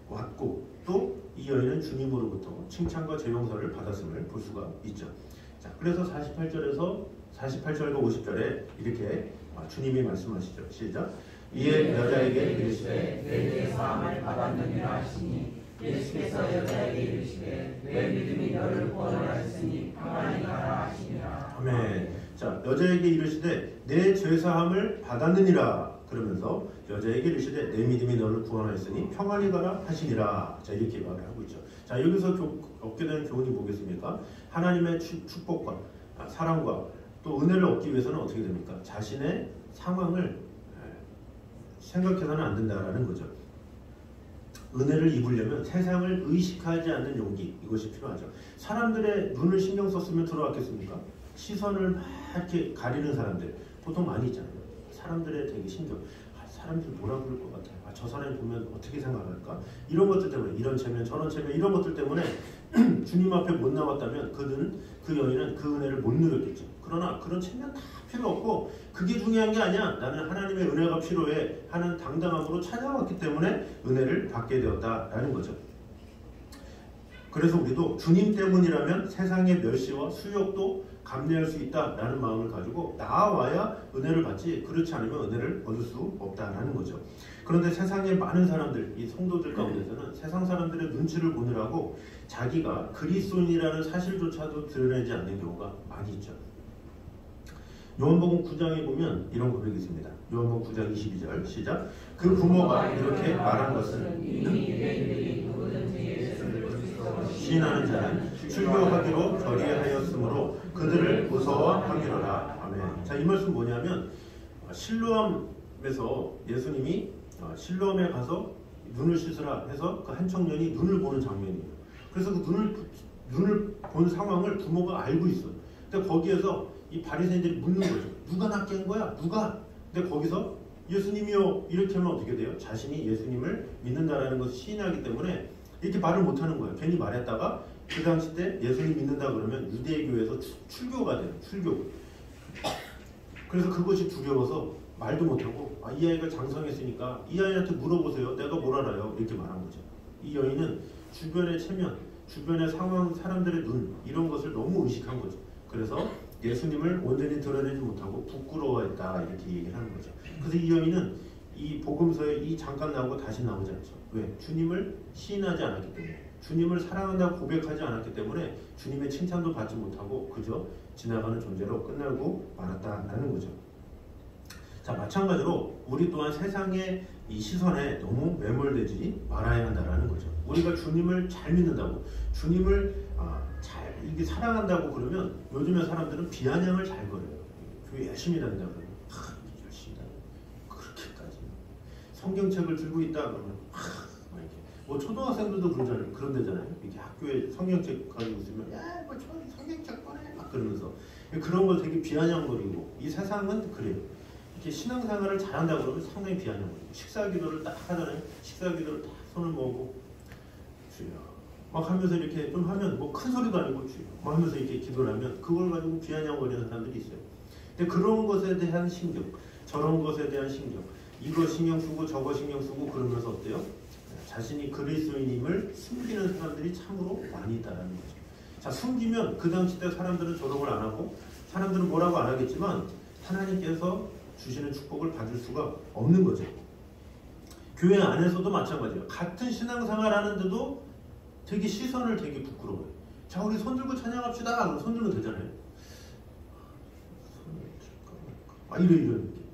왔고, 또 이 여인은 주님으로부터 칭찬과 재용서를 받았음을 볼 수가 있죠. 자, 그래서 48절과 50절에 이렇게 주님이 말씀하시죠. 시작. 이에 여자에게 이르시되 내게 사함을 받았느니라 하시니 예수께서 여자에게 이르시되 내 믿음이 너를 구원하였으니 평안히 가라 하시니라. 아멘. 자, 여자에게 이르시되 내 죄사함을 받았느니라. 그러면서 여자에게 이르시되 내 믿음이 너를 구원하였으니 평안히 가라 하시니라. 자, 이렇게 말을 하고 있죠. 자, 여기서 얻게 되는 교훈이 뭐겠습니까? 하나님의 축복과 사랑과 또 은혜를 얻기 위해서는 어떻게 됩니까? 자신의 상황을 생각해서는 안 된다라는 거죠. 은혜를 입으려면 세상을 의식하지 않는 용기, 이것이 필요하죠. 사람들의 눈을 신경 썼으면 들어왔겠습니까? 시선을 막 이렇게 가리는 사람들 보통 많이 있잖아요. 사람들의 되게 신경, 사람들이 뭐라 그럴 것 같아요. 저 사람이 보면 어떻게 생각할까? 이런 것들 때문에, 이런 체면 저런 체면 이런 것들 때문에 주님 앞에 못 나왔다면 그 여인은 그 은혜를 못 누렸겠죠. 그러나 그런 체면 다 필요 없고, 그게 중요한 게 아니야. 나는 하나님의 은혜가 필요해 하는 당당함으로 찾아왔기 때문에 은혜를 받게 되었다라는 거죠. 그래서 우리도 주님 때문이라면 세상의 멸시와 수욕도 감내할 수 있다라는 마음을 가지고 나와야 은혜를 받지, 그렇지 않으면 은혜를 얻을 수 없다라는 거죠. 그런데 세상의 많은 사람들, 이 성도들 가운데서는 세상 사람들의 눈치를 보느라고 자기가 그리스도인이라는 사실조차도 드러내지 않는 경우가 많이 있죠. 요한복음 9장에 보면 이런 고백이 있습니다. 요한복음 9장 22절 시작. 그 부모가 이렇게 말한 것은 시인하는 자는 출교하기로 결의하였으므로 그들을 무서워하기로라. 아멘. 자, 이 말씀 뭐냐면 실로암에서 예수님이 실로암에 가서 눈을 씻으라 해서 그 한 청년이 눈을 보는 장면이에요. 그래서 그 눈을 본 상황을 부모가 알고 있어. 근데 거기에서 이 바리새인들이 묻는 거죠. 누가 낫게 한 거야? 누가? 근데 거기서 예수님이요 이렇게 하면 어떻게 돼요? 자신이 예수님을 믿는다라는 것을 시인하기 때문에 이렇게 말을 못하는 거예요. 괜히 말했다가 그 당시 때 예수님 믿는다 그러면 유대교에서 출교가 돼요. 출교. 그래서 그것이 두려워서 말도 못하고 이 아이가 장성했으니까 이 아이한테 물어보세요. 내가 뭘 알아요? 이렇게 말한 거죠. 이 여인은 주변의 체면, 주변의 상황, 사람들의 눈 이런 것을 너무 의식한 거죠. 그래서 예수님을 온전히 드러내지 못하고 부끄러워했다 이렇게 얘기를 하는 거죠. 그래서 이 여인은 이 복음서에 이 잠깐 나오고 다시 나오지 않죠. 왜? 주님을 시인하지 않았기 때문에, 주님을 사랑한다고 고백하지 않았기 때문에 주님의 칭찬도 받지 못하고 그저 지나가는 존재로 끝나고 말았다라는 거죠. 자, 마찬가지로 우리 또한 세상의 이 시선에 너무 매몰되지 말아야 한다라는 거죠. 우리가 주님을 잘 믿는다고, 주님을 잘 이게 사랑한다고 그러면 요즘에 사람들은 비아냥을 잘 거려요. 교회 열심히 다닌다 그러면 열심히 다녀. 그렇게까지 성경책을 들고 있다 그러면 이렇게 뭐 초등학생들도 그런데잖아요. 이렇게 학교에 성경책 가지고 있으면 야뭐 성경책 꺼내 막 그러면서 그런 걸 되게 비아냥거리고, 이 세상은 그래요. 이렇게 신앙생활을 잘한다 그러면 상당히 비아냥거리고, 식사기도를 딱 하잖아요. 식사기도를 딱 손을 모으고 주여 막 하면서 이렇게 좀 하면 뭐 큰 소리도 아니고 주여 막 하면서 이렇게 기도를 하면 그걸 가지고 비아냥거리는 사람들이 있어요. 근데 그런 것에 대한 신경, 저런 것에 대한 신경, 이거 신경 쓰고 저거 신경 쓰고 그러면서 어때요? 자신이 그리스도인임을 숨기는 사람들이 참으로 많이 있다는 거죠. 자, 숨기면 그 당시 때 사람들은 조롱을 안 하고 사람들은 뭐라고 안 하겠지만 하나님께서 주시는 축복을 받을 수가 없는 거죠. 교회 안에서도 마찬가지예요. 같은 신앙생활 하는데도 되게 시선을 되게 부끄러워요. 자, 우리 손 들고 찬양합시다. 그럼 손 들면 되잖아요. 이런 느낌.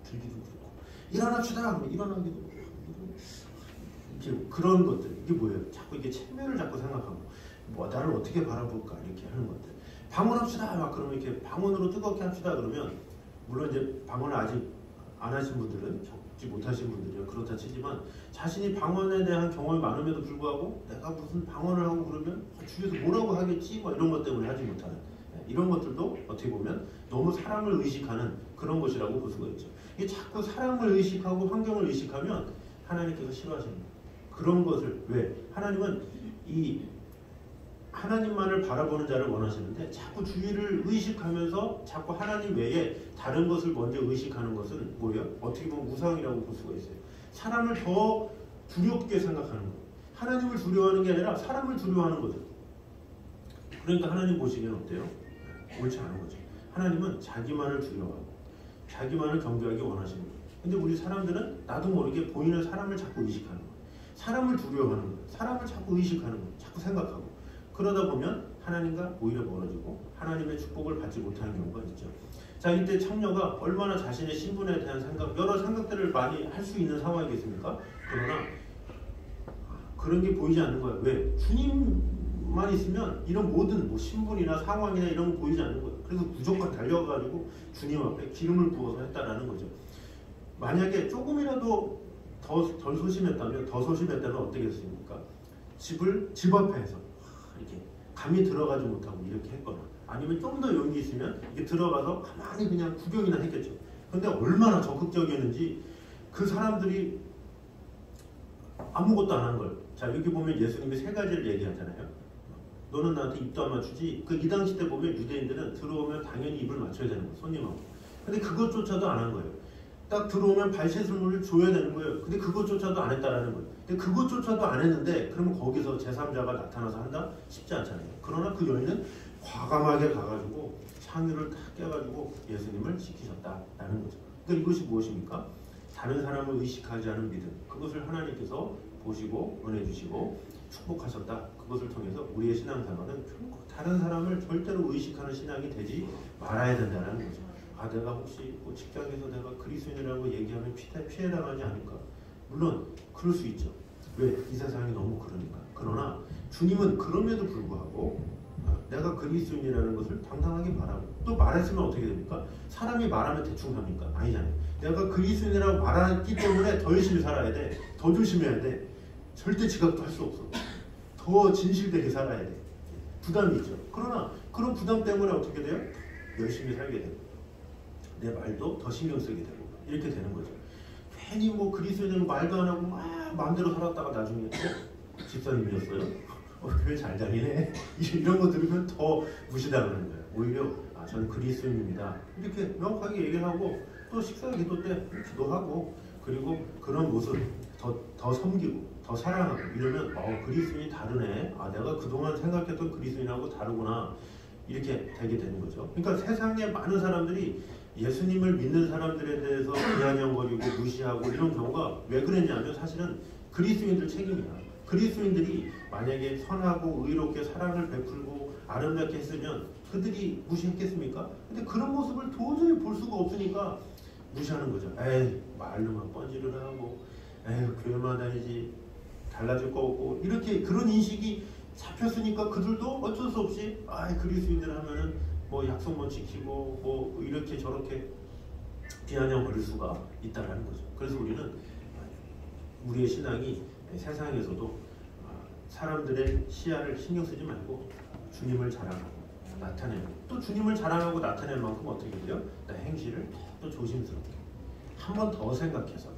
들기도 그렇고. 일어납시다. 그럼 일어나기도 이렇게 그런 것들. 이게 뭐예요? 자꾸 이게 체면을 자꾸 생각하고 뭐 나를 어떻게 바라볼까 이렇게 하는 것들. 방언합시다. 막 그러면 이렇게 방언으로 뜨겁게 합시다. 그러면 물론 이제 방언을 아직 안 하신 분들은, 겪지 못하신 분들이요 그렇다 치지만, 자신이 방언에 대한 경험이 많음에도 불구하고 내가 무슨 방언을 하고 그러면 주위에서 뭐라고 하겠지 뭐 이런 것 때문에 하지 못하는, 이런 것들도 어떻게 보면 너무 사람을 의식하는 그런 것이라고 볼 수가 있죠. 이게 자꾸 사람을 의식하고 환경을 의식하면 하나님께서 싫어하십니다. 그런 것을, 왜? 하나님은 이 하나님만을 바라보는 자를 원하시는데, 자꾸 주위를 의식하면서 자꾸 하나님 외에 다른 것을 먼저 의식하는 것은 뭐예요? 어떻게 보면 우상이라고 볼 수가 있어요. 사람을 더 두렵게 생각하는 거예요. 하나님을 두려워하는 게 아니라 사람을 두려워하는 거죠. 그러니까 하나님 보시기에는 어때요? 옳지 않은 거죠. 하나님은 자기만을 두려워하고 자기만을 경배하기 원하시는 거예요. 근데 우리 사람들은 나도 모르게 보이는 사람을 자꾸 의식하는 거예요. 사람을 두려워하는 거예요. 사람을 자꾸 의식하는 거예요. 자꾸 생각하고. 그러다 보면 하나님과 오히려 멀어지고 하나님의 축복을 받지 못하는 경우가 있죠. 자, 이때 창녀가 얼마나 자신의 신분에 대한 생각, 여러 생각들을 많이 할 수 있는 상황이겠습니까? 그러나 그런 게 보이지 않는 거예요. 왜? 주님만 있으면 이런 모든 뭐 신분이나 상황이나 이런 거 보이지 않는 거예요. 그래서 무조건 달려가지고 주님 앞에 기름을 부어서 했다라는 거죠. 만약에 조금이라도 덜 소심했다면, 더 소심했다면 어떻게 했습니까? 집 앞에서 이렇게 감히 들어가지 못하고 이렇게 했거나, 아니면 좀 더 용기 있으면 이렇게 들어가서 가만히 그냥 구경이나 했겠죠. 근데 얼마나 적극적이었는지, 그 사람들이 아무것도 안 한 걸. 자, 여기 보면 예수님이 세 가지를 얘기하잖아요. 너는 나한테 입도 안 맞추지. 이 당시 때 보면 유대인들은 들어오면 당연히 입을 맞춰야 되는 거예요, 손님하고. 근데 그것조차도 안 한 거예요. 딱 들어오면 발 씻을 물을 줘야 되는 거예요. 근데 그것조차도 안 했다라는 거예요. 근데 그것조차도 안 했는데, 그러면 거기서 제3자가 나타나서 한다? 쉽지 않잖아요. 그러나 그 여인은 과감하게 가가지고 창유를 딱 깨가지고 예수님을 지키셨다라는 거죠. 그러니까 이것이 무엇입니까? 다른 사람을 의식하지 않은 믿음. 그것을 하나님께서 보시고 은혜 주시고 축복하셨다. 그것을 통해서 우리의 신앙생활은 결국 다른 사람을 절대로 의식하는 신앙이 되지 말아야 된다는 거죠. 아, 내가 혹시 뭐 직장에서 내가 그리스도인이라고 얘기하면 피해당하지 않을까? 물론 그럴 수 있죠. 왜? 이 세상이 너무 그러니까. 그러나 주님은 그럼에도 불구하고 내가 그리스도인이라는 것을 당당하게 말하고, 또 말했으면 어떻게 됩니까? 사람이 말하면 대충 합니까? 아니잖아요. 내가 그리스도인이라고 말하기 때문에 더 열심히 살아야 돼. 더 조심해야 돼. 절대 지각도 할 수 없어. 더 진실되게 살아야 돼. 부담이 있죠. 그러나 그런 부담 때문에 어떻게 돼요? 열심히 살게 되고 내 말도 더 신경 쓰게 되고 이렇게 되는 거죠. 괜히 뭐 그리스도인은 말도 안 하고 막 마음대로 살았다가 나중에 집사님이었어요. 교회 잘 다니네. 이런 거 들으면 더 무시당하는 거예요. 오히려 저는 그리스도인입니다. 이렇게 명확하게 얘기를 하고, 또 식사 기도 때 기도하고, 그리고 그런 모습 더 섬기고 더 사랑하고 이러면 그리스도인이 다르네. 내가 그동안 생각했던 그리스도인하고 다르구나. 이렇게 되게 되는 거죠. 그러니까 세상에 많은 사람들이 예수님을 믿는 사람들에 대해서 비아냥거리고 무시하고 이런 경우가 왜 그랬냐면, 사실은 그리스도인들 책임이야. 그리스도인들이 만약에 선하고 의롭게 사랑을 베풀고 아름답게 했으면 그들이 무시했겠습니까? 근데 그런 모습을 도저히 볼 수가 없으니까 무시하는 거죠. 에이, 말로만 뻔지를 하고, 에이, 교회만 다니지 달라질 거 없고, 이렇게 그런 인식이 잡혔으니까 그들도 어쩔 수 없이 그리스도인들 하면은 뭐 약속 못 지키고 뭐 이렇게 저렇게 비아냥거릴 수가 있다라는 거죠. 그래서 우리는 우리의 신앙이 세상에서도 사람들의 시야를 신경 쓰지 말고 주님을 자랑하고 나타내고, 또 주님을 자랑하고 나타낼 만큼 어떻게 돼요? 내 행실을 또 조심스럽게 한 번 더 생각해서,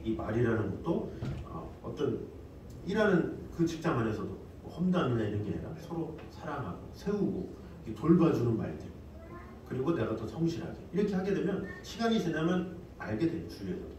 이 말이라는 것도 어떤 일하는 그 직장 안에서도 험담이나 이런 게 아니라 서로 사랑하고 세우고 돌봐주는 말들, 그리고 내가 더 성실하게 이렇게 하게 되면 시간이 지나면 알게 돼요. 주위에서도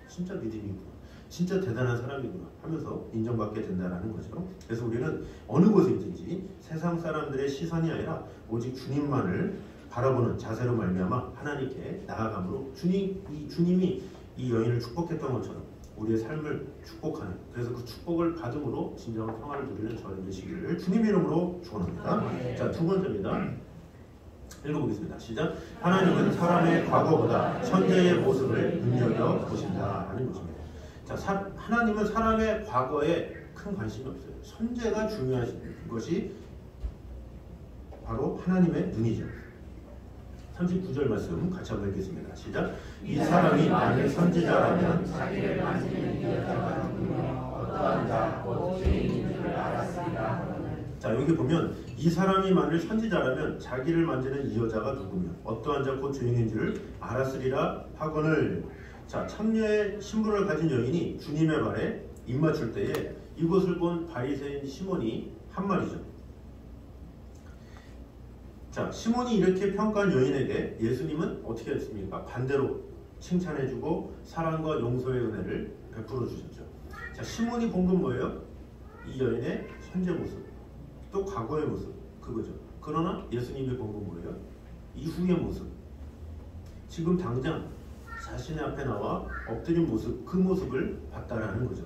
진짜 믿음이구나, 진짜 대단한 사람이구나 하면서 인정받게 된다는 거죠. 그래서 우리는 어느 곳에 있든지 세상 사람들의 시선이 아니라 오직 주님만을 바라보는 자세로 말미암아 하나님께 나아감으로 주님이 이 여인을 축복했던 것처럼 우리의 삶을 축복하는, 그래서 그 축복을 받음으로 진정한 평화를 누리는 저희 되시기를 주님 이름으로 축원합니다. 자, 두 번째입니다. 읽어보겠습니다. 시작. 하나님은 사람의 과거보다 천재의 모습을 눈여겨 보신다 하는 것입니다. 자, 하나님은 사람의 과거에 큰 관심이 없어요. 천재가 중요한 것이 바로 하나님의 눈이죠. 39절 말씀 같이 한번 읽겠습니다. 시작. 이 사람이 만일 선지자라면 자기를 만지는 이 여자가 누구며 어떠한 자 곧 죄인인 줄 알았으리라 하거늘. 자, 여기 보면 이 사람이 만일 선지자라면 자기를 만지는 이 여자가 누구며 어떠한 자 곧 죄인인 줄 알았으리라 하거늘. 자, 참녀의 신분을 가진 여인이 주님의 말에 입맞출 때에 이것을 본 바리새인 시몬이 한 말이죠. 자, 시몬이 이렇게 평가한 여인에게 예수님은 어떻게 했습니까? 반대로 칭찬해주고 사랑과 용서의 은혜를 베풀어 주셨죠. 자, 시몬이 본 건 뭐예요? 이 여인의 현재 모습, 또 과거의 모습, 그거죠. 그러나 예수님이 본 건 뭐예요? 이후의 모습. 지금 당장 자신의 앞에 나와 엎드린 모습, 그 모습을 봤다라는 거죠.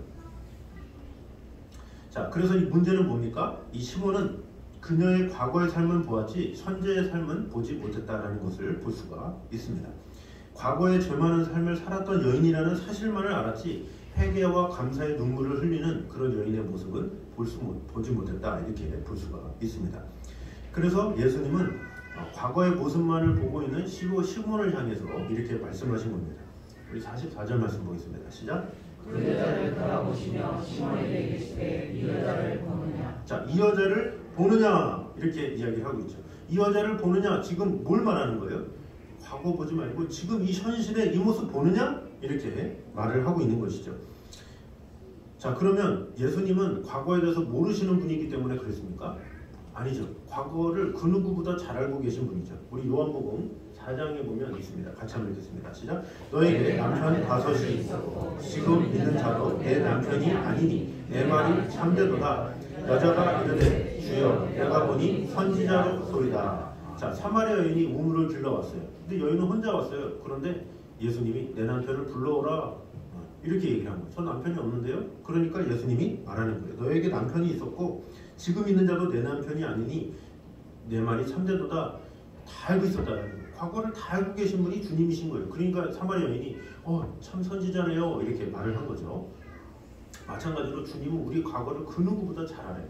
자, 그래서 이 문제는 뭡니까? 이 시몬은 그녀의 과거의 삶은 보았지 현재의 삶은 보지 못했다라는 것을 볼 수가 있습니다. 과거에 죄 많은 삶을 살았던 여인이라는 사실만을 알았지 회개와 감사의 눈물을 흘리는 그런 여인의 모습은 보지 못했다, 이렇게 볼 수가 있습니다. 그래서 예수님은 과거의 모습만을 보고 있는 시몬을 향해서 이렇게 말씀하신 겁니다. 우리 44절 말씀 보겠습니다. 시작. 그 여자를 돌아보시며 시몬에게 이르시되 이 여자를 보느냐. 자, 이 여자를 보느냐 이렇게 이야기를 하고 있죠. 이 여자를 보느냐, 지금 뭘 말하는 거예요? 과거 보지 말고 지금 이 현실의 이 모습 보느냐? 이렇게 말을 하고 있는 것이죠. 자, 그러면 예수님은 과거에 대해서 모르시는 분이기 때문에 그랬습니까? 아니죠. 과거를 그 누구보다 잘 알고 계신 분이죠. 우리 요한복음 4장에 보면 있습니다. 같이 한번 읽겠습니다. 시작. 너에게 남편 5이 있었고 지금 있는 자도 내 남편이 아니니 내 말이 참되도다. 여자가 이르되 주여 내가 보니 선지자로 소리다. 자, 사마리아 여인이 우물을 길러왔어요. 근데 여인은 혼자 왔어요. 그런데 예수님이 내 남편을 불러오라, 이렇게 얘기를 한 거예요. 저 남편이 없는데요. 그러니까 예수님이 말하는 거예요. 너에게 남편이 있었고 지금 있는 자도 내 남편이 아니니 내 말이 참되도다. 다 알고 있었다는 거예요. 과거를 다 알고 계신 분이 주님이신 거예요. 그러니까 사마리아 여인이 참 선지자네요, 이렇게 말을 한 거죠. 마찬가지로 주님은 우리 과거를 그 누구보다 잘 알아요.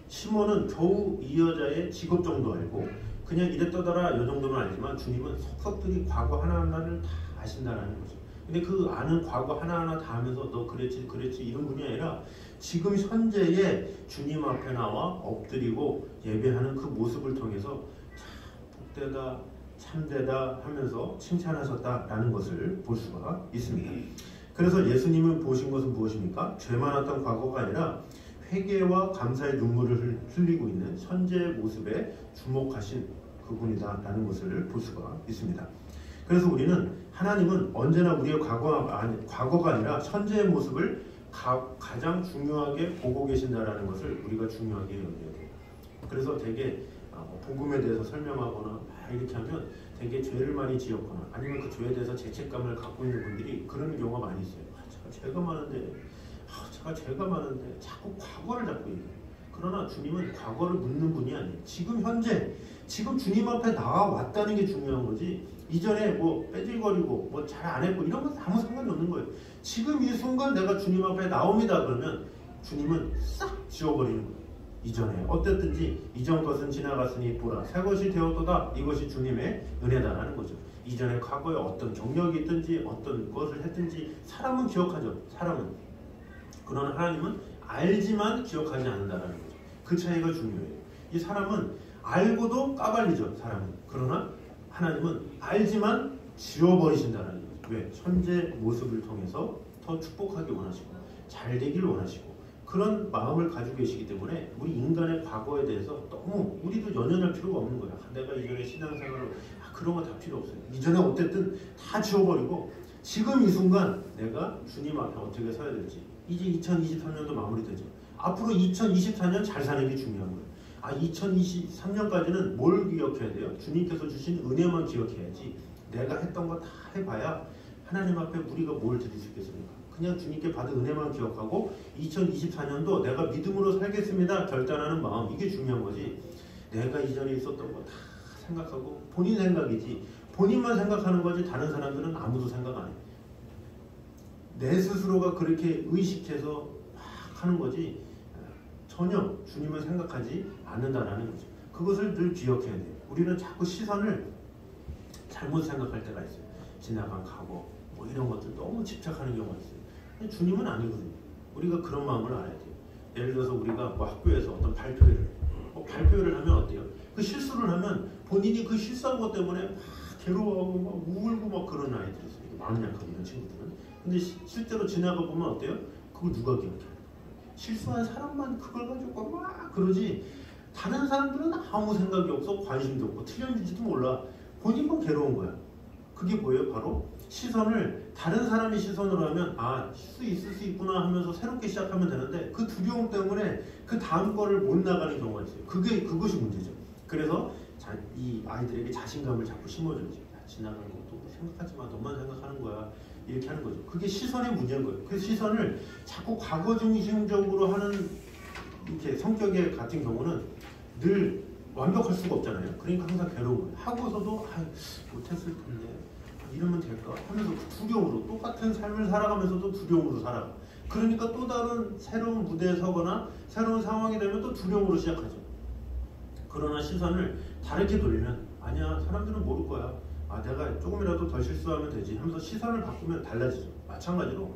시몬은 겨우 이 여자의 직업 정도 알고 그냥 이랬더더라 이 정도는 알지만 주님은 속속들이 과거 하나하나를 다 아신다는 거죠. 근데 그 아는 과거 하나하나 다 하면서 너 그랬지 이런 분이 아니라 지금 현재의 주님 앞에 나와 엎드리고 예배하는 그 모습을 통해서 참 복되다, 참되다 하면서 칭찬하셨다라는 것을 볼 수가 있습니다. 그래서 예수님을 보신 것은 무엇입니까? 죄 많았던 과거가 아니라 회개와 감사의 눈물을 흘리고 있는 현재의 모습에 주목하신 그분이다라는 것을 볼 수가 있습니다. 그래서 우리는 하나님은 언제나 우리의 과거가 아니라 현재의 모습을 가장 중요하게 보고 계신다라는 것을 우리가 중요하게 여겨야 돼요. 그래서 되게 복음에 대해서 설명하거나 이렇게 하면 되게 죄를 많이 지었거나 아니면 그 죄에 대해서 죄책감을 갖고 있는 분들이 그런 경우가 많이 있어요. 제가 죄가 많은데 자꾸 과거를 잡고 있어요. 그러나 주님은 과거를 묻는 분이 아니에요. 지금 현재, 지금 주님 앞에 나와왔다는 게 중요한 거지 이전에 뭐 빼질거리고 뭐 잘 안 했고 이런 건 아무 상관이 없는 거예요. 지금 이 순간 내가 주님 앞에 나옵니다 그러면 주님은 싹 지워버리는 거예요. 이전에 어땠든지 이전 것은 지나갔으니 보라 새 것이 되었도다. 이것이 주님의 은혜다라는 거죠. 이전에 과거에 어떤 경력이 있든지 어떤 것을 했든지 사람은 기억하죠. 사람은. 그러나 하나님은 알지만 기억하지 않는다라는 거죠. 그 차이가 중요해요. 이 사람은 알고도 까발리죠. 사람은. 그러나 하나님은 알지만 지워버리신다라는 거죠. 왜? 현재 모습을 통해서 더 축복하기 원하시고 잘 되길 원하시고 그런 마음을 가지고 계시기 때문에 우리 인간의 과거에 대해서 너무 우리도 연연할 필요가 없는 거야. 내가 이전에 신앙생활을 그런 거 다 필요 없어요. 이전에 어쨌든 다 지워버리고 지금 이 순간 내가 주님 앞에 어떻게 서야 될지 이제 2023년도 마무리되죠. 앞으로 2024년 잘 사는 게 중요한 거예요. 2023년까지는 뭘 기억해야 돼요? 주님께서 주신 은혜만 기억해야지 내가 했던 거 다 해봐야 하나님 앞에 우리가 뭘 드릴 수 있겠습니까? 그냥 주님께 받은 은혜만 기억하고 2024년도 내가 믿음으로 살겠습니다 결단하는 마음, 이게 중요한 거지. 내가 이전에 있었던 거 다 생각하고 본인 생각이지 본인만 생각하는 거지 다른 사람들은 아무도 생각 안 해. 내 스스로가 그렇게 의식해서 막 하는 거지 전혀 주님을 생각하지 않는다라는 거죠. 그것을 늘 기억해야 돼요. 우리는 자꾸 시선을 잘못 생각할 때가 있어요. 지나간 과거 뭐 이런 것들 너무 집착하는 경우가 있어요. 근데 주님은 아니거든요. 우리가 그런 마음을 알아야 돼요. 예를 들어서 우리가 뭐 학교에서 어떤 발표를 해요. 발표를 하면 어때요? 그 실수를 하면 본인이 그 실수한 것 때문에 막 괴로워하고 막 울고 막 그런 아이들이 있어요. 마음 약하고 이런 친구들은. 근데 실제로 지나가 보면 어때요? 그걸 누가 기억해요? 실수한 사람만 그걸 가지고 막 그러지, 다른 사람들은 아무 생각이 없어, 관심도 없고 틀렸는지도 몰라. 본인만 괴로운 거야. 그게 뭐예요? 바로 시선을 다른 사람의 시선으로 하면 실수 있을 수 있구나 하면서 새롭게 시작하면 되는데, 그 두려움 때문에 그 다음 거를 못 나가는 경우가 있어요. 그것이 문제죠. 그래서 이 아이들에게 자신감을 자꾸 심어줘야지. 지나간 것도 생각하지 마, 너만 생각하는 거야, 이렇게 하는 거죠. 그게 시선의 문제인 거예요. 그 시선을 자꾸 과거 중심적으로 하는 이렇게 성격의 같은 경우는 늘 완벽할 수가 없잖아요. 그러니까 항상 괴로운 거예요. 하고서도 못했을 텐데 이러면 될까 하면서 그 두려움으로, 똑같은 삶을 살아가면서도 두려움으로 살아가. 그러니까 또 다른 새로운 무대에 서거나 새로운 상황이 되면 또 두려움으로 시작하죠. 그러나 시선을 다르게 돌리면 아니야, 사람들은 모를 거야, 내가 조금이라도 더 실수하면 되지 하면서 시선을 바꾸면 달라지죠. 마찬가지로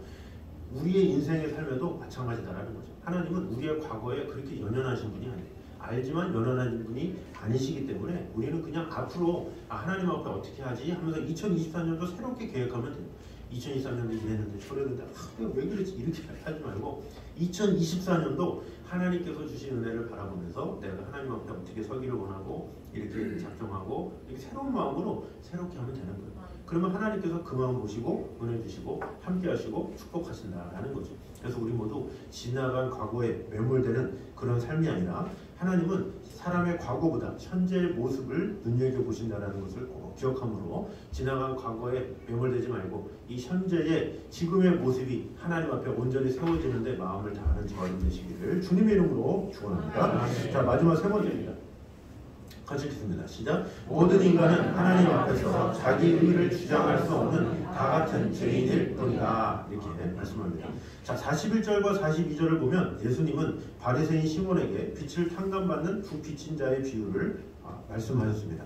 우리의 인생의 삶에도 마찬가지다라는 거죠. 하나님은 우리의 과거에 그렇게 연연하신 분이 아니에요. 알지만 연연하신 분이 아니시기 때문에 우리는 그냥 앞으로 하나님 앞에 어떻게 하지 하면서 2024년도 새롭게 계획하면 돼요. 2023년도 이랬는데 저랬는데 내가 왜 그랬지 이렇게 하지 말고 2024년도 하나님께서 주신 은혜를 바라보면서 내가 하나님 앞에 어떻게 서기를 원하고 이렇게 작정하고 이렇게 새로운 마음으로 새롭게 하면 되는 거예요. 그러면 하나님께서 그 마음 보시고 은혜 주시고 함께 하시고 축복하신다라는 거죠. 그래서 우리 모두 지나간 과거에 매몰되는 그런 삶이 아니라 하나님은 사람의 과거보다 현재의 모습을 눈여겨보신다는 것을 꼭 기억함으로 지나간 과거에 매몰되지 말고 이 현재의 지금의 모습이 하나님 앞에 온전히 세워지는데 마음을 다하는 저와 되시기를 주님의 이름으로 축원합니다. 자, 마지막 세 번째입니다. 같이 읽습니다. 시작. 모든 인간은 하나님 앞에서 자기 의를 주장할 수 없는 다 같은 죄인일 뿐이다. 이렇게 말씀합니다. 자, 41절과 42절을 보면 예수님은 바리새인 시몬에게 빛을 탕감받는 두 빚진 자의 비유를 말씀하셨습니다.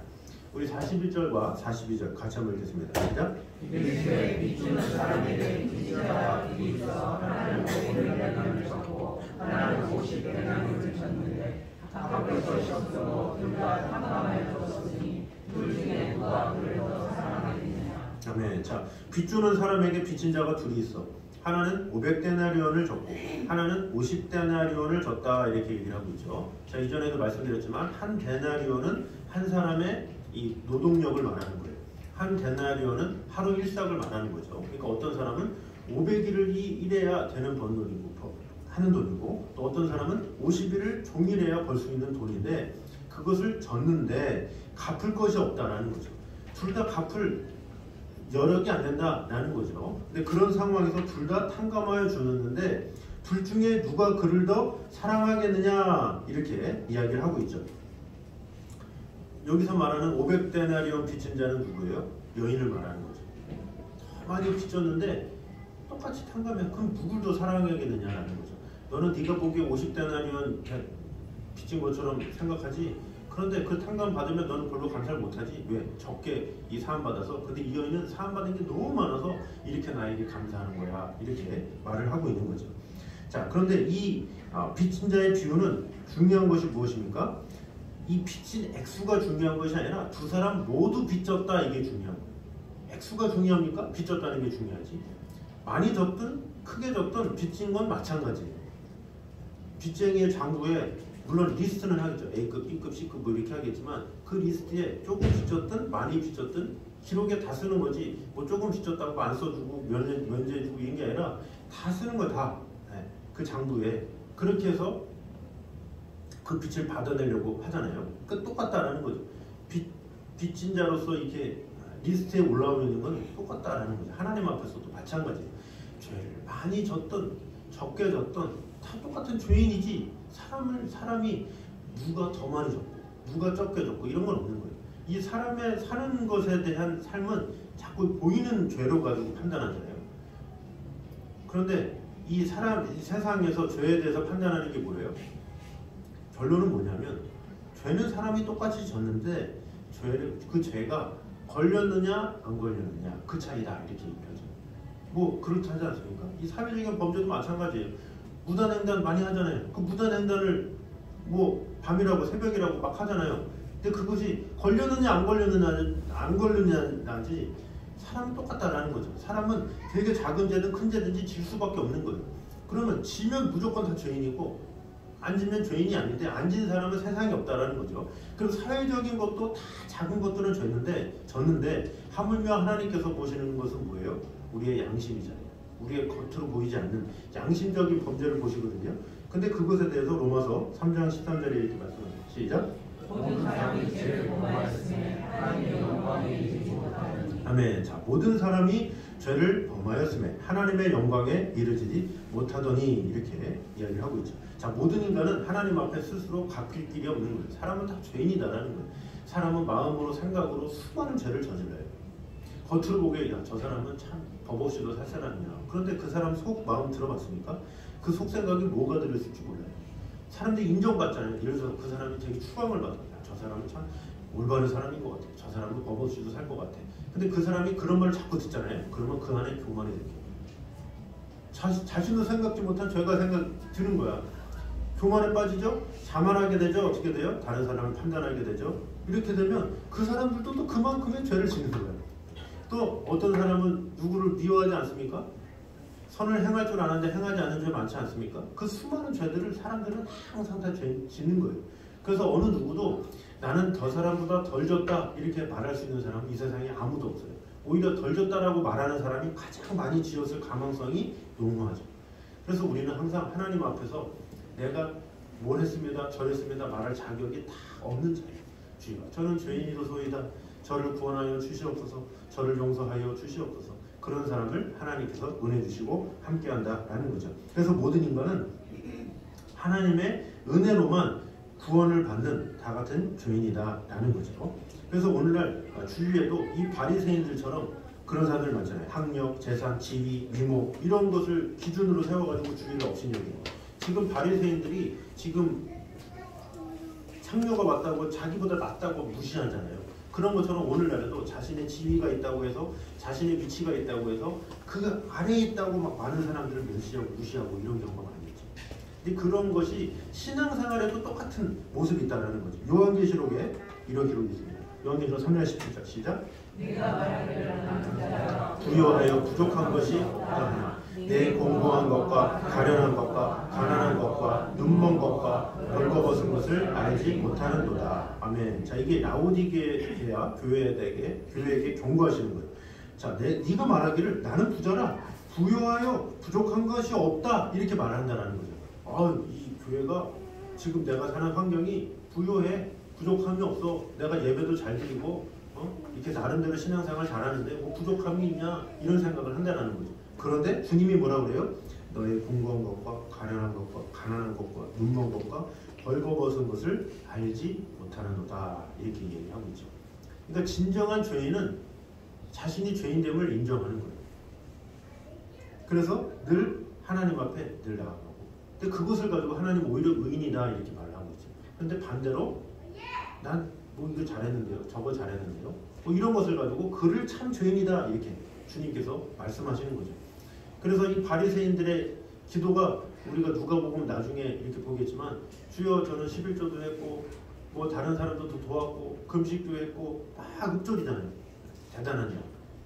우리 41절과 42절 같이 한번 읽겠습니다. 시작. 이르시되 빚주는 사람에게 빚진 자와 둘이 있어 하나는 500데나리온을 졌고 하나는 50데나리온을 졌는데 갚을 것이 없어도 둘 다 탕감하여 줬으니 둘 중에 누가 그를 더 사랑하겠느냐. 아멘. 자, 빚주는 사람에게 빚진 자가 둘이 있어. 하나는 500데나리온을 줬고 하나는 50데나리온을 줬다, 이렇게 얘기를 하고 있죠. 자, 이전에도 말씀드렸지만 한 데나리온은 한 사람의 이 노동력을 말하는 거예요. 한 데나리온은 하루 일삭을 말하는 거죠. 그러니까 어떤 사람은 500일을 일해야 되는 번 돈이고 하는 돈이고, 또 어떤 사람은 50일을 종일해야 벌 수 있는 돈인데 그것을 졌는데 갚을 것이 없다라는 거죠. 둘 다 갚을 여력이 안 된다라는 거죠. 근데 그런 상황에서 둘 다 탕감하여 주는데 둘 중에 누가 그를 더 사랑하겠느냐, 이렇게 이야기를 하고 있죠. 여기서 말하는 500데나리온 빚진 자는 누구예요? 여인을 말하는 거죠. 많이 빚졌는데 똑같이 탕감해. 그럼 누굴 더 사랑하겠느냐라는 거죠. 너는 네가 보기에 50데나리온 빚진 것처럼 생각하지. 그런데 그 탕감 받으면 너는 별로 감사를 못하지. 왜? 적게 이 사함 받아서. 근데 이 여인은 사함 받은 게 너무 많아서 이렇게 나에게 감사하는 거야, 이렇게 말을 하고 있는 거죠. 자, 그런데 이 빚진 자의 비유는 중요한 것이 무엇입니까? 이 빚진 액수가 중요한 것이 아니라 두 사람 모두 빚졌다, 이게 중요한 거예요. 액수가 중요합니까? 빚졌다는 게 중요하지. 많이 졌든 크게 졌든 빚진 건 마찬가지예요. 빚쟁이의 장부에 물론 리스트는 하겠죠. A급, B급, C급 뭐 이렇게 하겠지만 그 리스트에 조금 빚졌든 많이 빚졌든 기록에 다 쓰는 거지. 뭐 조금 빚졌다고 안 써주고 면제해주고 이런 게 아니라 다 쓰는 거야, 다. 네. 그 장부에. 그렇게 해서 그 빚을 받아내려고 하잖아요. 그러니까 똑같다라는 거죠. 빚진 자로서 이렇게 리스트에 올라오고 있는 건 똑같다라는 거죠. 하나님 앞에서도 마찬가지예요. 죄를 많이 졌든 적게 졌든 다 똑같은 죄인이지, 사람이 누가 더 많이 졌고 누가 적게 졌고 이런 건 없는 거예요. 이 사람의 사는 것에 대한 삶은 자꾸 보이는 죄로 가지고 판단하잖아요. 그런데 이 세상에서 죄에 대해서 판단하는 게 뭐예요? 결론은 뭐냐면 죄는 사람이 똑같이 졌는데 그 죄가 걸렸느냐 안 걸렸느냐 그 차이다 이렇게 얘기하죠. 뭐 그렇다 하지 않습니까? 이 사회적인 범죄도 마찬가지예요. 무단횡단 많이 하잖아요. 그 무단횡단을 뭐 밤이라고 새벽이라고 막 하잖아요. 근데 그것이 걸렸느냐 안 걸렸느냐지 사람은 똑같다라는 거죠. 사람은 되게 작은 죄든 큰 죄든지 질 수밖에 없는 거예요. 그러면 지면 무조건 다 죄인이고 안 지면 죄인이 아닌데 안 진 사람은 세상에 없다라는 거죠. 그럼 사회적인 것도 다 작은 것들은 졌는데 하물며 하나님께서 보시는 것은 뭐예요? 우리의 양심이잖아요. 우리의 겉으로 보이지 않는 양심적인 범죄를 보시거든요. 근데 그것에 대해서 로마서 3장 13절에 이렇게 말씀하세요. 시작. 모든 사람이 죄를 범하였으며 하나님의 영광에 이르지 못하는 아멘. 자, 모든 사람이 죄를 범하였음에 하나님의 영광에 이르지 못하더니 이렇게 이야기를 하고 있죠. 자, 모든 인간은 하나님 앞에 스스로 갚을 길이 없는 거예요. 사람은 다 죄인이다라는 거예요. 사람은 마음으로 생각으로 수많은 죄를 저질러요. 겉으로 보기에 야, 저 사람은 참 법 없이도 살 사람이야. 그런데 그 사람 속 마음 들어봤습니까? 그 속 생각이 뭐가 들었을지 몰라요. 사람들이 인정받잖아요. 예를 들어서 그 사람이 되게 추앙을 받아요. 저 사람은 참 올바른 사람인 것 같아. 저 사람도 법 없이도 살 것 같아. 근데 그 사람이 그런 말을 자꾸 듣잖아요. 그러면 그 안에 교만이 생겨요. 자신도 생각지 못한 죄가 드는 거야. 교만에 빠지죠? 자만하게 되죠? 어떻게 돼요? 다른 사람을 판단하게 되죠? 이렇게 되면 그 사람들도 또 그만큼의 죄를 짓는 거예요. 또 어떤 사람은 누구를 미워하지 않습니까? 선을 행할 줄 아는데 행하지 않는 죄 많지 않습니까? 그 수많은 죄들을 사람들은 항상 다 짓는 거예요. 그래서 어느 누구도 나는 저 사람보다 덜 졌다 이렇게 말할 수 있는 사람은 이 세상에 아무도 없어요. 오히려 덜 졌다라고 말하는 사람이 가장 많이 지었을 가망성이 농후하죠. 그래서 우리는 항상 하나님 앞에서 내가 뭘 했습니다, 저랬습니다 말할 자격이 다 없는 자예요. 주여, 저는 죄인이로소이다. 저를 구원하여 주시옵소서. 저를 용서하여 주시옵소서. 그런 사람을 하나님께서 은혜 주시고 함께한다라는 거죠. 그래서 모든 인간은 하나님의 은혜로만 구원을 받는 다 같은 죄인이다라는 거죠. 그래서 오늘날 주위에도 이 바리새인들처럼 그런 사람들 많잖아요. 학력, 재산, 지위, 미모 이런 것을 기준으로 세워가지고 주위를 업신여기고 지금 바리새인들이 지금 창녀가 맞다고 자기보다 낫다고 무시하잖아요. 그런 것처럼 오늘날에도 자신의 지위가 있다고 해서 자신의 위치가 있다고 해서 그 아래에 있다고 막 많은 사람들을 멸시하고 무시하고 이런 경우가 많이 있죠. 근데 그런 것이 신앙생활에도 똑같은 모습이 있다는 거죠. 요한계시록에 이런 기록이 있습니다. 요한계시록 3장 17절 시작. 내가 말하기를 부여하여 부족한 것이 없다. 내 공고한 것과 가련한 것과 가난한 것과 눈먼 것과 벌거벗은 것을 알지 못하는도다. 아멘. 자, 이게 라오디게아 교회에게 경고하시는 거예요. 자, 네가 말하기를 나는 부자라 부여하여 부족한 것이 없다 이렇게 말한다는 거죠. 이 교회가 지금 내가 사는 환경이 부여해 부족함이 없어. 내가 예배도 잘 드리고 이렇게 나름대로 신앙생활 잘하는데 뭐 부족함이 있냐 이런 생각을 한다는 거죠. 그런데 주님이 뭐라고 그래요? 너의 공고한 것과 가련한 것과 가난한 것과 눈먼 것과 벌거벗은 것을 알지 못하는도다 이렇게 얘기하고 있죠. 그러니까 진정한 죄인은 자신이 죄인됨을 인정하는 거예요. 그래서 늘 하나님 앞에 늘 나아가고 근데 그것을 가지고 하나님 오히려 의인이다 이렇게 말을 하고 있죠. 그런데 반대로 난 뭐 이거 잘했는데요, 저거 잘했는데요, 뭐 이런 것을 가지고 그를 참 죄인이다 이렇게 주님께서 말씀하시는 거죠. 그래서 이 바리새인들의 기도가 우리가 누가복음 나중에 이렇게 보겠지만 주여 저는 11조도 했고 뭐 다른 사람들도 도왔고 금식도 했고 막 읊조리잖아요. 대단한 일.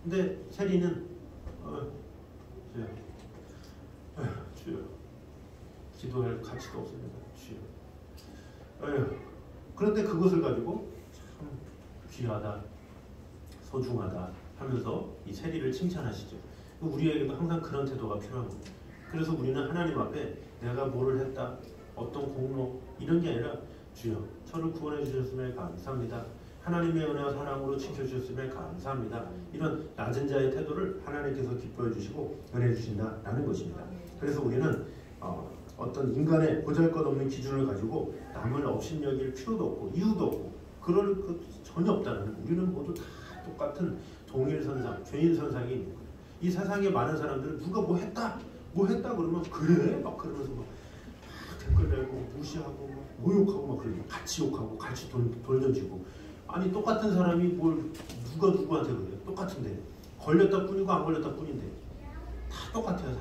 근데 세리는 주여 기도할 가치도 없습니다. 주여. 그런데 그것을 가지고 참 귀하다, 소중하다 하면서 이 세리를 칭찬하시죠. 우리에게도 항상 그런 태도가 필요한 겁니다. 그래서 우리는 하나님 앞에 내가 뭐를 했다, 어떤 공로 이런 게 아니라 주여 저를 구원해 주셨음에 감사합니다. 하나님의 은혜와 사랑으로 지켜주셨음에 감사합니다. 이런 낮은 자의 태도를 하나님께서 기뻐해 주시고 은혜 주신다라는 것입니다. 그래서 우리는 어떤 인간의 보잘것없는 기준을 가지고 남을 업신여길 필요도 없고 이유도 없고 그럴 것 전혀 없다는 거예요. 우리는 모두 다 똑같은 동일선상, 죄인선상이 있는 거예요. 이 세상에 많은 사람들은 누가 뭐 했다 그러면 그래 막 그러면서 막 댓글 달고 무시하고 막 모욕하고 막 그러고 같이 욕하고 같이 돌 던지고 아니 똑같은 사람이 뭘 누가 누구한테 그래요? 똑같은데 걸렸다 뿐이고 안 걸렸다 뿐인데 다 똑같아요.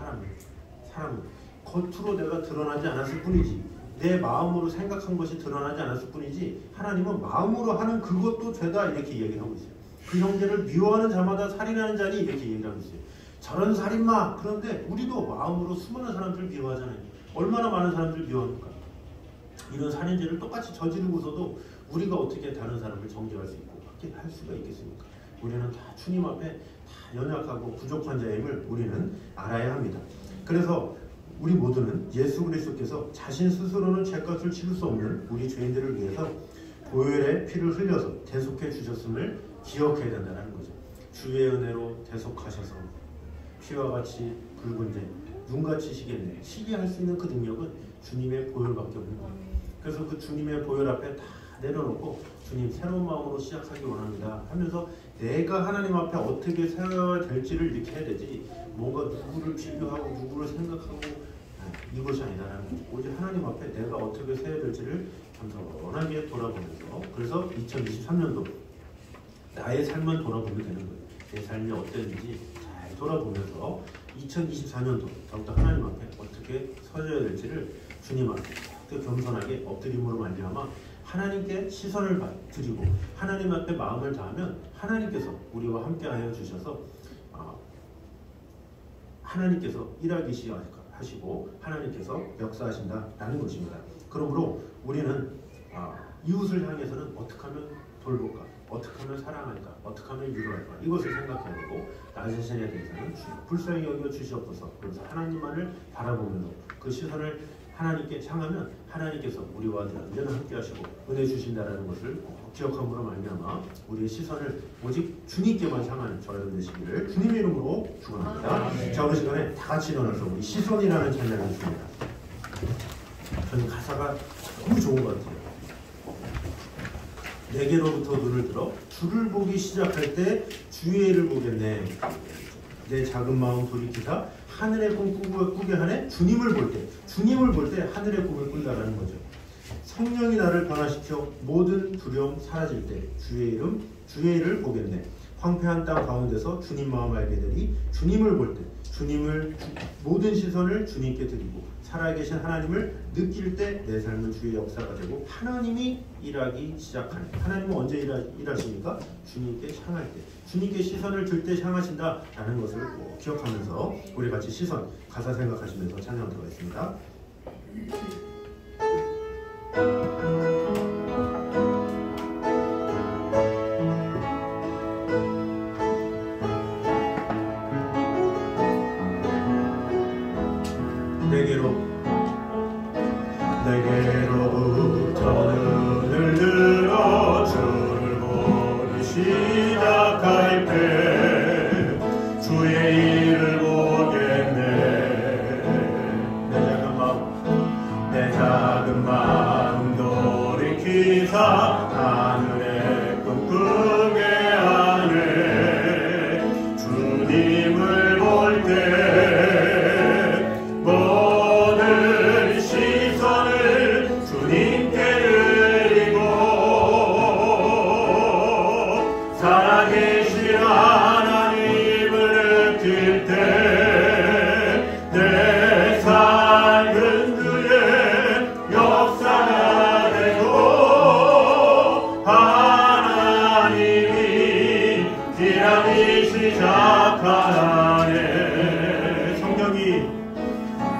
사람은 겉으로 내가 드러나지 않았을 뿐이지 내 마음으로 생각한 것이 드러나지 않았을 뿐이지 하나님은 마음으로 하는 그것도 죄다 이렇게 이야기하고 있어요. 그 형제를 미워하는 자마다 살인하는 자니 이렇게 얘기하고 있어요. 저런 살인마. 그런데 우리도 마음으로 수많은 사람들을 미워하잖아요. 얼마나 많은 사람들을 미워합니까? 이런 살인죄를 똑같이 저지르고서도 우리가 어떻게 다른 사람을 정죄할 수 있고 그렇게 할 수가 있겠습니까? 우리는 다 주님 앞에 다 연약하고 부족한 자임을 우리는 알아야 합니다. 그래서 우리 모두는 예수 그리스도께서 자신 스스로는 죄값을 치를 수 없는 우리 죄인들을 위해서 보혈의 피를 흘려서 대속해 주셨음을 기억해야 된다는 거죠. 주의 은혜로 대속하셔서 피와 같이 붉은 데 눈같이 시겠네. 시게 할 수 있는 그 능력은 주님의 보혈밖에 없는 거예요. 그래서 그 주님의 보혈 앞에 다 내려놓고 주님 새로운 마음으로 시작하기 원합니다 하면서 내가 하나님 앞에 어떻게 세워야 될지를 이렇게 해야 되지 뭔가 누구를 비교하고 누구를 생각하고 이것이 아니다라는 거죠. 오직 하나님 앞에 내가 어떻게 세워야 될지를 겸손하게 돌아보면서 그래서 2023년도 나의 삶만 돌아보면 되는 거예요. 내 삶이 어땠는지 잘 돌아보면서 2024년도 더욱더 하나님 앞에 어떻게 서져야 될지를 주님 앞에 겸손하게 엎드림으로 말미암아 하나님께 시선을 드리고 하나님 앞에 마음을 다하면 하나님께서 우리와 함께하여 주셔서 하나님께서 일하기 시작하시고 하나님께서 역사하신다라는 것입니다. 그러므로 우리는 이웃을 향해서는 어떻게 하면 돌볼까? 어떻게 하면 사랑할까? 어떻게 하면 위로할까? 이것을 생각해야 되고 나 자신에 대해서는 불쌍히 여겨 주시옵소서. 그래서 하나님만을 바라보면서 그 시선을 하나님께 향하면 하나님께서 우리와 언제나 함께 하시고 은혜 주신다라는 것을 기억함으로 말미암아 우리의 시선을 오직 주님께만 향하는 저와 여러분 되시기를 주님의 이름으로 축원합니다. 자, 오늘 시간에 다 같이 일어나서 우리 시선이라는 찬양을 했습니다. 저는 가사가 너무 좋은 것 같아요. 내게로부터 눈을 들어 주를 보기 시작할 때 주의 일을 보겠네. 내 작은 마음 돌이키사 하늘의 꿈 꾸게 하네. 주님을 볼 때 하늘의 꿈을 꾼다라는 거죠. 성령이 나를 변화시켜 모든 두려움 사라질 때 주의 일을 보겠네. 황폐한 땅 가운데서 주님 마음 알게 되리. 주님을 볼 때 모든 시선을 주님께 드리고 살아계신 하나님을 느낄 때 내 삶은 주의 역사가 되고 하나님이 일하기 시작하는. 하나님은 언제 일하십니까? 주님께 향할 때, 주님께 시선을 들 때 향하신다라는 것을 기억하면서 우리 같이 시선 가사 생각하시면서 찬양 들어가겠습니다. 내게로부터 눈을 들어 주를 보기 시작할 때 주의 일을 보겠네. 내 작은 마음 돌이키사 하늘의 꿈 꾸게 하네. 주님을 볼 때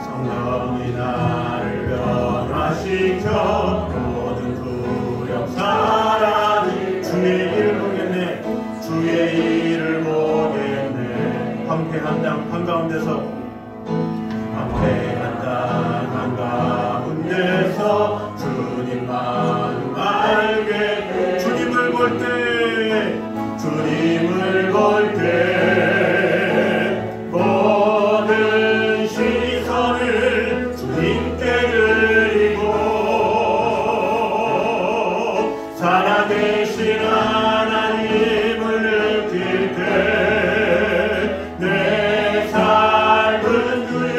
성령이 나를 변화시켜 모든 두려움 사라질 주의 일을 보겠네. 주의 일을 보겠네. 황폐한 땅 한가운데서 주님 마음 알게 주님을 볼 때 모든 시선을 주님께 드리고 살아계신 하나님을 느낄 때 내 삶은 주의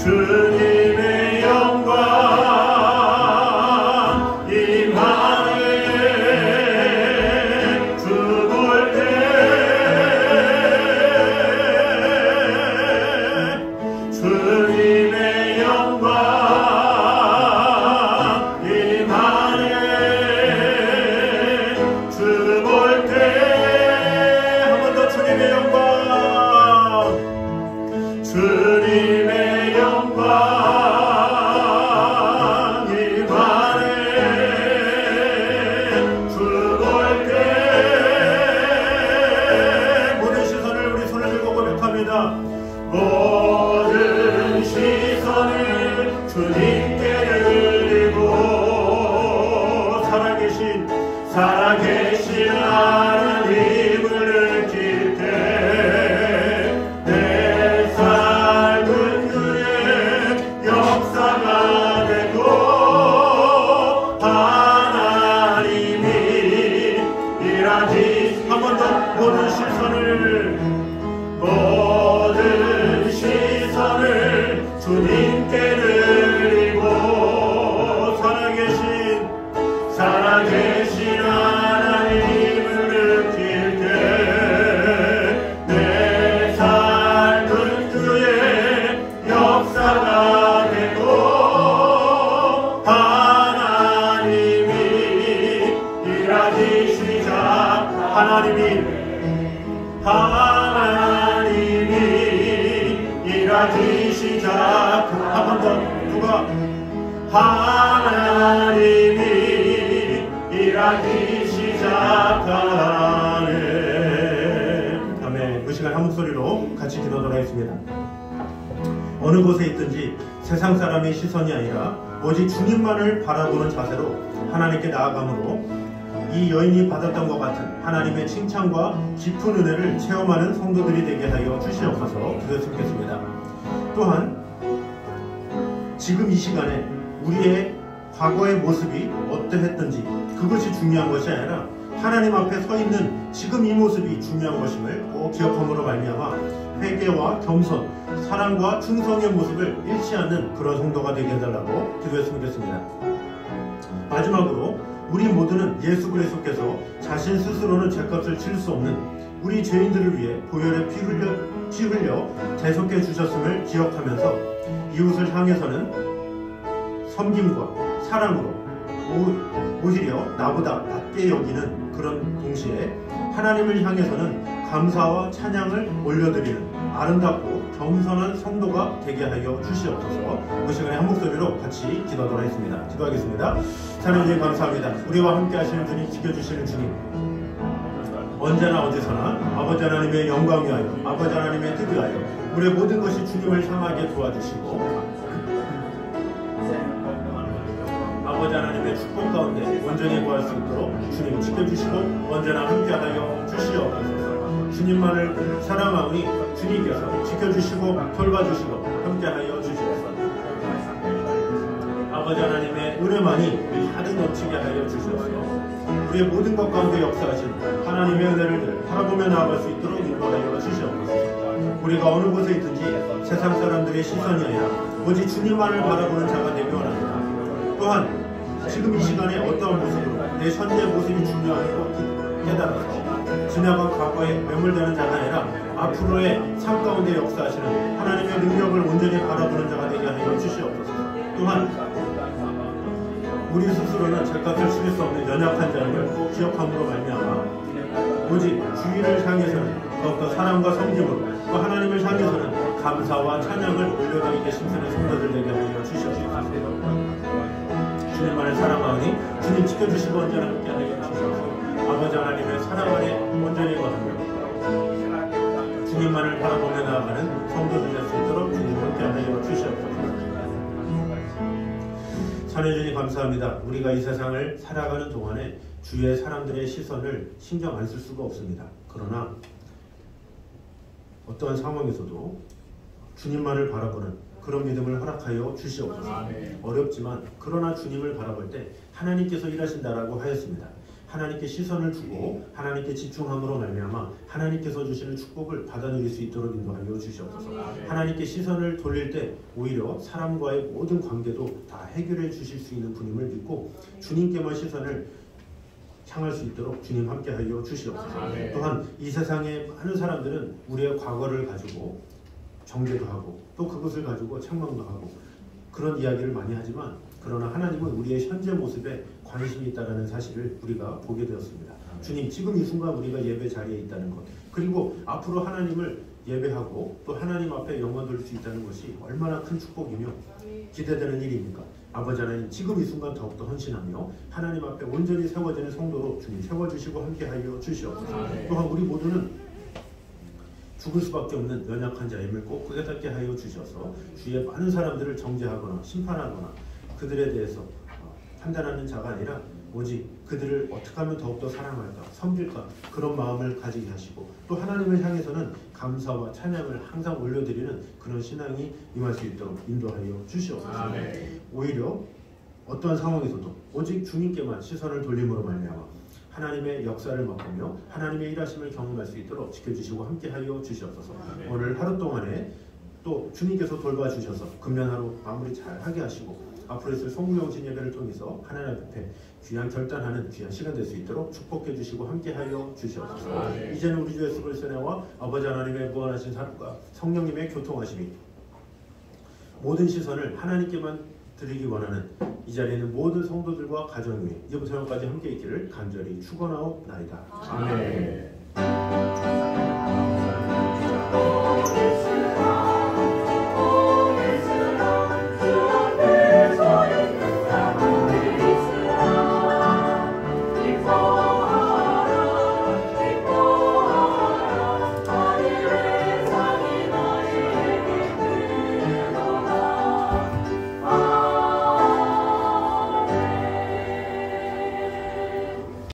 주님의 영광 임하네. 주 볼 때 주님의 영광 임하네. 주 볼 때 한 번 더 주님의 영광 주님의 영광 임하네. 주 볼 때 모든 시선을 우리 손을 들고 고백합니다. 모든 시선을 주님께 들리고 살아계신 하나님을 느낄 때 내 삶은 그의 역사가 되고 하나님이 일하지. 한 번 더 모든 시선을 주님께 드리고 살아계신 하나님을 느낄 때 내 삶은 그의 역사가 되고 하나님이 일하기 시작. 하나님이 일하기 시작. 한 번 더 누가 하나님이 일하기 시작하네. 아멘. 그 시간 한 목소리로 같이 기도하도록 하겠습니다. 어느 곳에 있든지 세상 사람의 시선이 아니라 오직 주님만을 바라보는 자세로 하나님께 나아감으로 이 여인이 받았던 것 같은 하나님의 칭찬과 깊은 은혜를 체험하는 성도들이 되게 하여 주시옵소서. 기도했습니다. 또한 지금 이 시간에 우리의 과거의 모습이 어떠했든지 그것이 중요한 것이 아니라 하나님 앞에 서 있는 지금 이 모습이 중요한 것임을 꼭 기억함으로 말미암아 회개와 겸손, 사랑과 충성의 모습을 잃지 않는 그런 성도가 되게 해달라고 기도했으면 좋겠습니다. 마지막으로 우리 모두는 예수 그리스도께서 자신 스스로는 죄값을 치를 수 없는 우리 죄인들을 위해 보혈의 피 흘려 대속해 주셨음을 기억하면서 이웃을 향해서는 섬김과 사랑으로 오히려 나보다 낮게 여기는 그런 동시에 하나님을 향해서는 감사와 찬양을 올려드리는 아름답고 겸손한 성도가 되게 하여 주시옵소서. 그 시간에 한 목소리로 같이 기도하도록 하겠습니다. 기도하겠습니다. 하나님 감사합니다. 우리와 함께 하시는 주님, 지켜주시는 주님, 언제나 어디서나 아버지 하나님의 영광 위하여 아버지 하나님의 뜻 위하여 우리의 모든 것이 주님을 향하게 도와주시고 아버지 하나님의 축복 가운데 온전히 구할 수 있도록 주님 지켜주시고 언제나 함께하여 주시옵소서. 주님만을 사랑하오니 주님께서 지켜주시고 돌봐주시고 함께하여 주시옵소서. 아버지 하나님의 은혜만이 가득 넘치게 하여 주시옵소서. 우리의 모든 것 가운데 역사하신 하나님의 은혜를 바라보며 나아갈 수 있도록 인도하여 주시옵소서. 우리가 어느 곳에 있든지 세상 사람들의 시선이 아니라 오직 주님만을 바라보는 자가 되기 원합니다. 또한 지금 이 시간에 어떠한 모습으로 내 현재의 모습이 중요하고 깨달아서 지나간 과거에 매몰되는 자가 아니라 앞으로의 삶 가운데 역사하시는 하나님의 능력을 온전히 바라보는 자가 되게 하여 주시옵소서. 또한 우리 스스로는 죄값을 치를 수 없는 연약한 자임을 꼭 기억함으로 말미암아 오직 주의를 향해서는 더욱더 사랑과 섬김으로 또 하나님을 향해서는 감사와 찬양을 올려드리게 심쓰는 성도들 되게 하여 주시옵소서. 주님만을 사랑하오니 주님 지켜주시고 언제나 함께하여 주시옵소서. 아버지 하나님의 사랑 안에 온전히 거하며 주님만을 바라보며 나아가는 성도들 될 수 있도록 주님 함께하여 주시옵소서. 선해주님 감사합니다. 우리가 이 세상을 살아가는 동안에 주위의 사람들의 시선을 신경 안 쓸 수가 없습니다. 그러나 어떠한 상황에서도 주님만을 바라보는 그런 믿음을 허락하여 주시옵소서. 어렵지만 그러나 주님을 바라볼 때 하나님께서 일하신다라고 하였습니다. 하나님께 시선을 주고 하나님께 집중함으로 말미암아 하나님께서 주시는 축복을 받아 누릴 수 있도록 인도하여 주시옵소서. 하나님께 시선을 돌릴 때 오히려 사람과의 모든 관계도 다 해결해 주실 수 있는 분임을 믿고 주님께만 시선을 향할 수 있도록 주님 함께하여 주시옵소서. 또한 이 세상의 많은 사람들은 우리의 과거를 가지고 정죄도 하고 또 그것을 가지고 책망도 하고 그런 이야기를 많이 하지만 그러나 하나님은 우리의 현재 모습에 관심이 있다는 사실을 우리가 보게 되었습니다. 주님, 지금 이 순간 우리가 예배 자리에 있다는 것, 그리고 앞으로 하나님을 예배하고 또 하나님 앞에 영광 돌릴 수 있다는 것이 얼마나 큰 축복이며 기대되는 일입니까? 아버지 하나님, 지금 이 순간 더욱더 헌신하며 하나님 앞에 온전히 세워지는 성도로 주님 세워주시고 함께하여 주시옵소서. 또한 우리 모두는 죽을 수밖에 없는 연약한 자임을 꼭 깨닫게 하여 주셔서 주위의 많은 사람들을 정죄하거나 심판하거나 그들에 대해서 판단하는 자가 아니라 오직 그들을 어떻게 하면 더욱더 사랑할까, 섬길까 그런 마음을 가지게 하시고 또 하나님을 향해서는 감사와 찬양을 항상 올려드리는 그런 신앙이 임할 수 있도록 인도하여 주시옵소서. 오히려 어떠한 상황에서도 오직 주님께만 시선을 돌림으로 말미암아 하나님의 역사를 맛보며 하나님의 일하심을 경험할 수 있도록 지켜주시고 함께하여 주시옵소서. 오늘 하루 동안에 또 주님께서 돌봐주셔서 금년하루 마무리 잘 하게 하시고 앞으로 있을 송구영신 예배를 통해서 하나님 앞에 귀한 결단하는 귀한 시간 될 수 있도록 축복해 주시고 함께하여 주시옵소서. 이제는 우리 주 예수 그리스도의 은혜와 아버지 하나님의 무한하신 사랑과 성령님의 교통하심이 모든 시선을 하나님께만 드리기 원하는 이 자리에 있는 모든 성도들과 가정 위에 이제부터 영까지 함께 있기를 간절히 축원하옵나이다. 아멘.